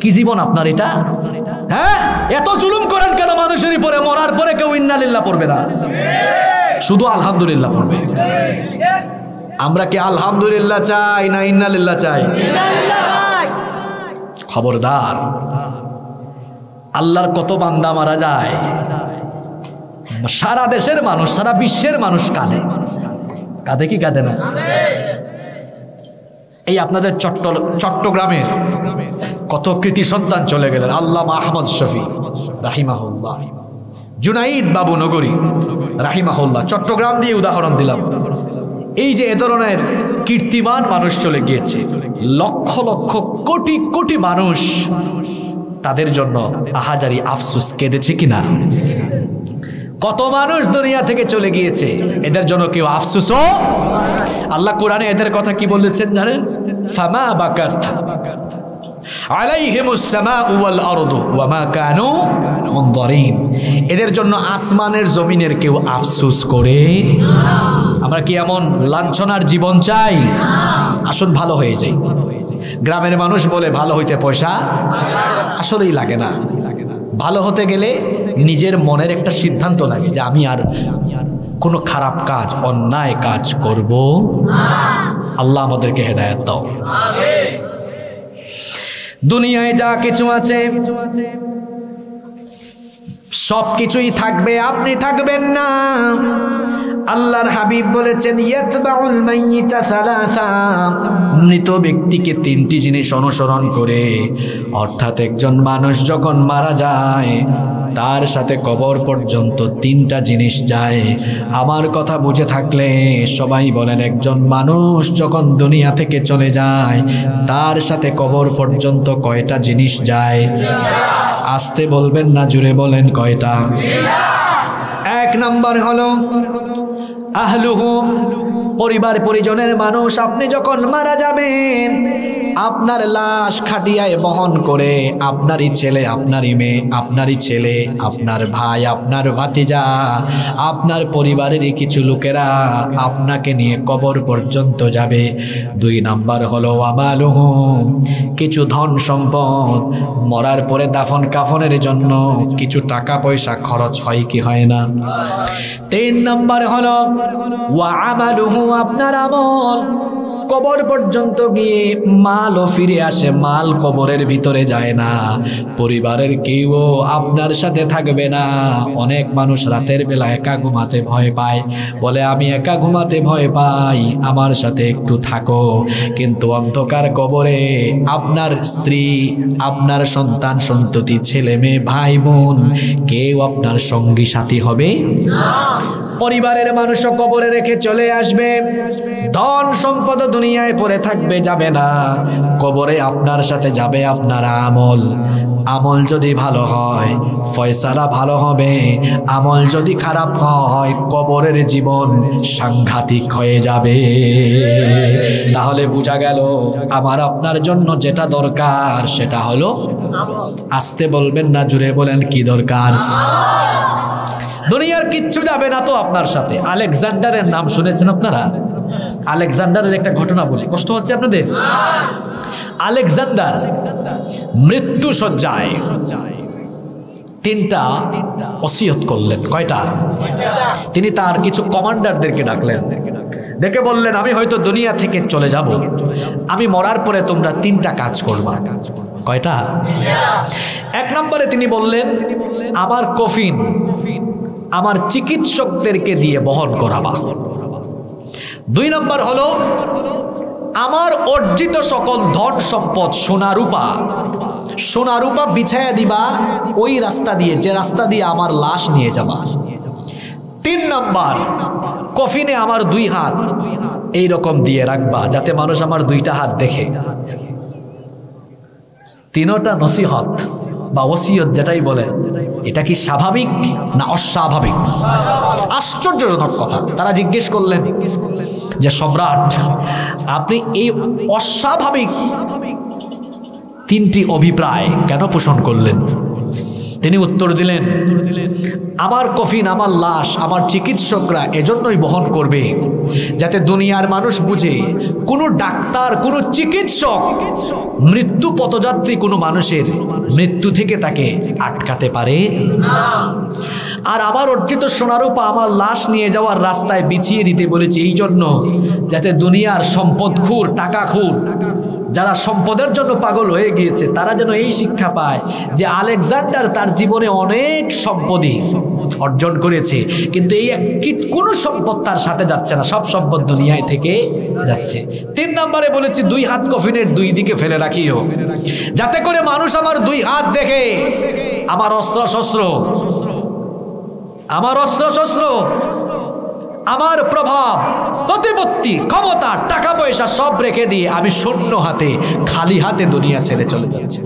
কি জীবন আপনার এটা? হ্যাঁ, এত জুলুম করেন কেন মানুষের উপরে? মরার পরে কেউ ইন্নালিল্লাহ পড়বে না, শুধু আলহামদুলিল্লাহ পড়বে। আমরা কি আলহামদুলিল্লাহ চাই না ইন্নালিল্লাহ চাই? খবরদার, আল্লাহর কত বান্দা মারা যায়, সারা দেশের মানুষ, সারা বিশ্বের মানুষ কাঁদে। কাঁদে কি কাঁদে না? এই আপনাদের চট্টগ্রামের কত কৃতি সন্তান চলে গেলেন। আল্লামা আহমদ শফি রাহিমাহুল্লাহ, জুনাইদ বাবু নগরী রাহিমাহুল্লাহ, চট্টগ্রাম দিয়ে উদাহরণ দিলাম। এই যে এ ধরনের কীর্তিমান মানুষ চলে গিয়েছে, লক্ষ লক্ষ কোটি কোটি মানুষ তাদের জন্য আহাজারি আফসোস কেঁদেছে কিনা? কত মানুষ দুনিয়া থেকে চলে গিয়েছে, এদের জন্য কেউ আফসোসও? আল্লাহ কোরআনে এদের কথা কি বলেছেন জানেন? ফামা বাকাত আলাইহিমুস সামাউ ওয়াল আরদু ওয়া মা কানু মুনযারিন। এদের জন্য আসমানের জমিনের কেউ আফসোস করে? আমরা কি এমন লাঞ্ছনার জীবন চাই? আসল ভালো হয়ে যাই। গ্রামের মানুষ বলে ভালো হইতে পয়সা আসলেই লাগে না। ভালো হতে গেলে নিজের মনের একটা সিদ্ধান্ত লাগে যে আমি আর কোনো খারাপ কাজ, অন্যায় কাজ করব না। আল্লাহ আমাদেরকে হেদায়েত দাও। দুনিয়ায় যা কিছু আছে সব কিছুই থাকবে, আপনি থাকবেন না। আল্লাহর হাবিব বলেছেন ইয়াতবাউল মাইয়িতা সালাসা, মৃত ব্যক্তিকে 3টি জিনিস অনুসরণ করে। অর্থাৎ একজন মানুষ যখন মারা যায় তার সাথে কবর পর্যন্ত 3টা জিনিস যায়। আমার কথা বুঝে থাকলে সবাই বলেন, একজন মানুষ যখন দুনিয়া থেকে চলে যায় তার সাথে কবর পর্যন্ত কয়টা জিনিস যায়? আস্তে বলবেন না, জুড়ে বলেন কয়টা? 1 নম্বর হলো আহলুহু, পরিবার পরিজনের মানুষ। আপনি যখন মারা যাবেন আপনার লাশ খাটিয়ায় বহন করে আপনারই ছেলে, আপনারই মেয়ে, আপনারই ছেলে, আপনার ভাই, আপনার ভাতিজা, আপনার পরিবারেরই কিছু লোকেরা আপনাকে নিয়ে কবর পর্যন্ত যাবে। 2 নাম্বার হলো আমালুহু, কিছু ধন সম্পদ মরার পরে দাফন কাফনের জন্য কিছু টাকা পয়সা খরচ হয় কি হয় না। 3 নাম্বার হলো ওয়া আমালুহু, আপনার আমল। কবর পর্যন্ত গিয়ে মালও ফিরে আসে, মাল কবরের ভিতরে যায় না। পরিবারের কেউ আপনার সাথে থাকবে না। অনেক মানুষ রাতের বেলা একা ঘুমাতে ভয় পায়, বলে আমি একা ঘুমাতে ভয় পাই, আমার সাথে একটু থাকো। কিন্তু অন্ধকার কবরে আপনার স্ত্রী, আপনার সন্তান সন্ততি, ছেলে মেয়ে, ভাই বোন কেউ আপনার সঙ্গী সাথী হবে না। পরিবারের মানুষও কবরে রেখে চলে আসবে। ধন সম্পদ দুনিয়ায় পড়ে থাকবে, যাবে না। কবরে আপনার সাথে যাবে আপনার আমল। আমল যদি ভালো হয় ফয়সালা ভালো হবে, আমল যদি খারাপ হয় কবরের জীবন সাংঘাতিক হয়ে যাবে। তাহলে বোঝা গেল আমার আপনার জন্য যেটা দরকার সেটা হলো, আস্তে বলবেন না, জুড়ে বলেন কি দরকার। দুনিয়ার কিচ্ছু যাবে না তো আপনার সাথে। আলেকজান্ডারের নাম শুনেছেন আপনারা? আলেকজান্ডারের একটা ঘটনা বলি, কষ্ট হচ্ছে আপনাদের? আলেকজান্ডার মৃত্যু শয্যায় 3টা ওসিয়ত করলেন। কয়টা? তিনি তার কিছু কমান্ডারদেরকে ডাকলেন, ডেকে বললেন আমি হয়তো দুনিয়া থেকে চলে যাব, আমি মরার পরে তোমরা 3টা কাজ করবা। কয়টা? 1 নম্বরে তিনি বললেন আমার কফিন আমার চিকিৎসকদেরকে দিয়ে বহন করাবা। 2 নম্বর হলো আমার অর্জিত সকল ধন সম্পদ সোনা রূপা বিছায়া দিবা ওই রাস্তা দিয়ে, যে রাস্তা দিয়ে আমার লাশ নিয়ে যাবা। 3 নম্বর কফিনে আমার 2 হাত এইরকম দিয়ে রাখবা যাতে মানুষ আমার 2টা হাত দেখে। 3টা নসিহত বা ওসিয়ত যেটাই বলেন, এটা কি স্বাভাবিক না অস্বাভাবিক? আশ্চর্যজনক কথা। তারা জিজ্ঞেস করলেন যে সম্রাট আপনি এই অস্বাভাবিক 3টি অভিপ্রায় কেন পোষণ করলেন? তিনি উত্তর দিলেন আমার কফিন, আমার লাশ আমার চিকিৎসকরা এজন্যই বহন করবে যাতে দুনিয়ার মানুষ বুঝে কোনো ডাক্তার, কোনো চিকিৎসক মৃত্যু পথযাত্রী কোনো মানুষের মৃত্যু থেকে তাকে আটকাতে পারে না। আর আমার অর্জিত সোনারূপা আমার লাশ নিয়ে যাওয়ার রাস্তায় বিছিয়ে দিতে বলেছি এই জন্য যাতে দুনিয়ার সম্পদখোর, টাকাখোর, যারা সম্পদের জন্য পাগল হয়ে গিয়েছে তারা যেন এই শিক্ষা পায় যে আলেকজান্ডার তার জীবনে অনেক সম্পদই অর্জন করেছে, কিন্তু এই কোনো সম্পদ তার সাথে যাচ্ছে না, সব সম্পদ দুনিয়ায় থেকে যাচ্ছে। 3 নম্বরে বলেছি 2 হাত কফিনের 2 দিকে ফেলে রাখিও যাতে করে মানুষ আমার 2 হাত দেখে, আমার অস্ত্র শস্ত্র, আমার প্রভাব, প্রতিপত্তি, ক্ষমতা, টাকা পয়সা সব রেখে দিয়ে আমি শূন্য হাতে, খালি হাতে দুনিয়া ছেড়ে চলে যাচ্ছি।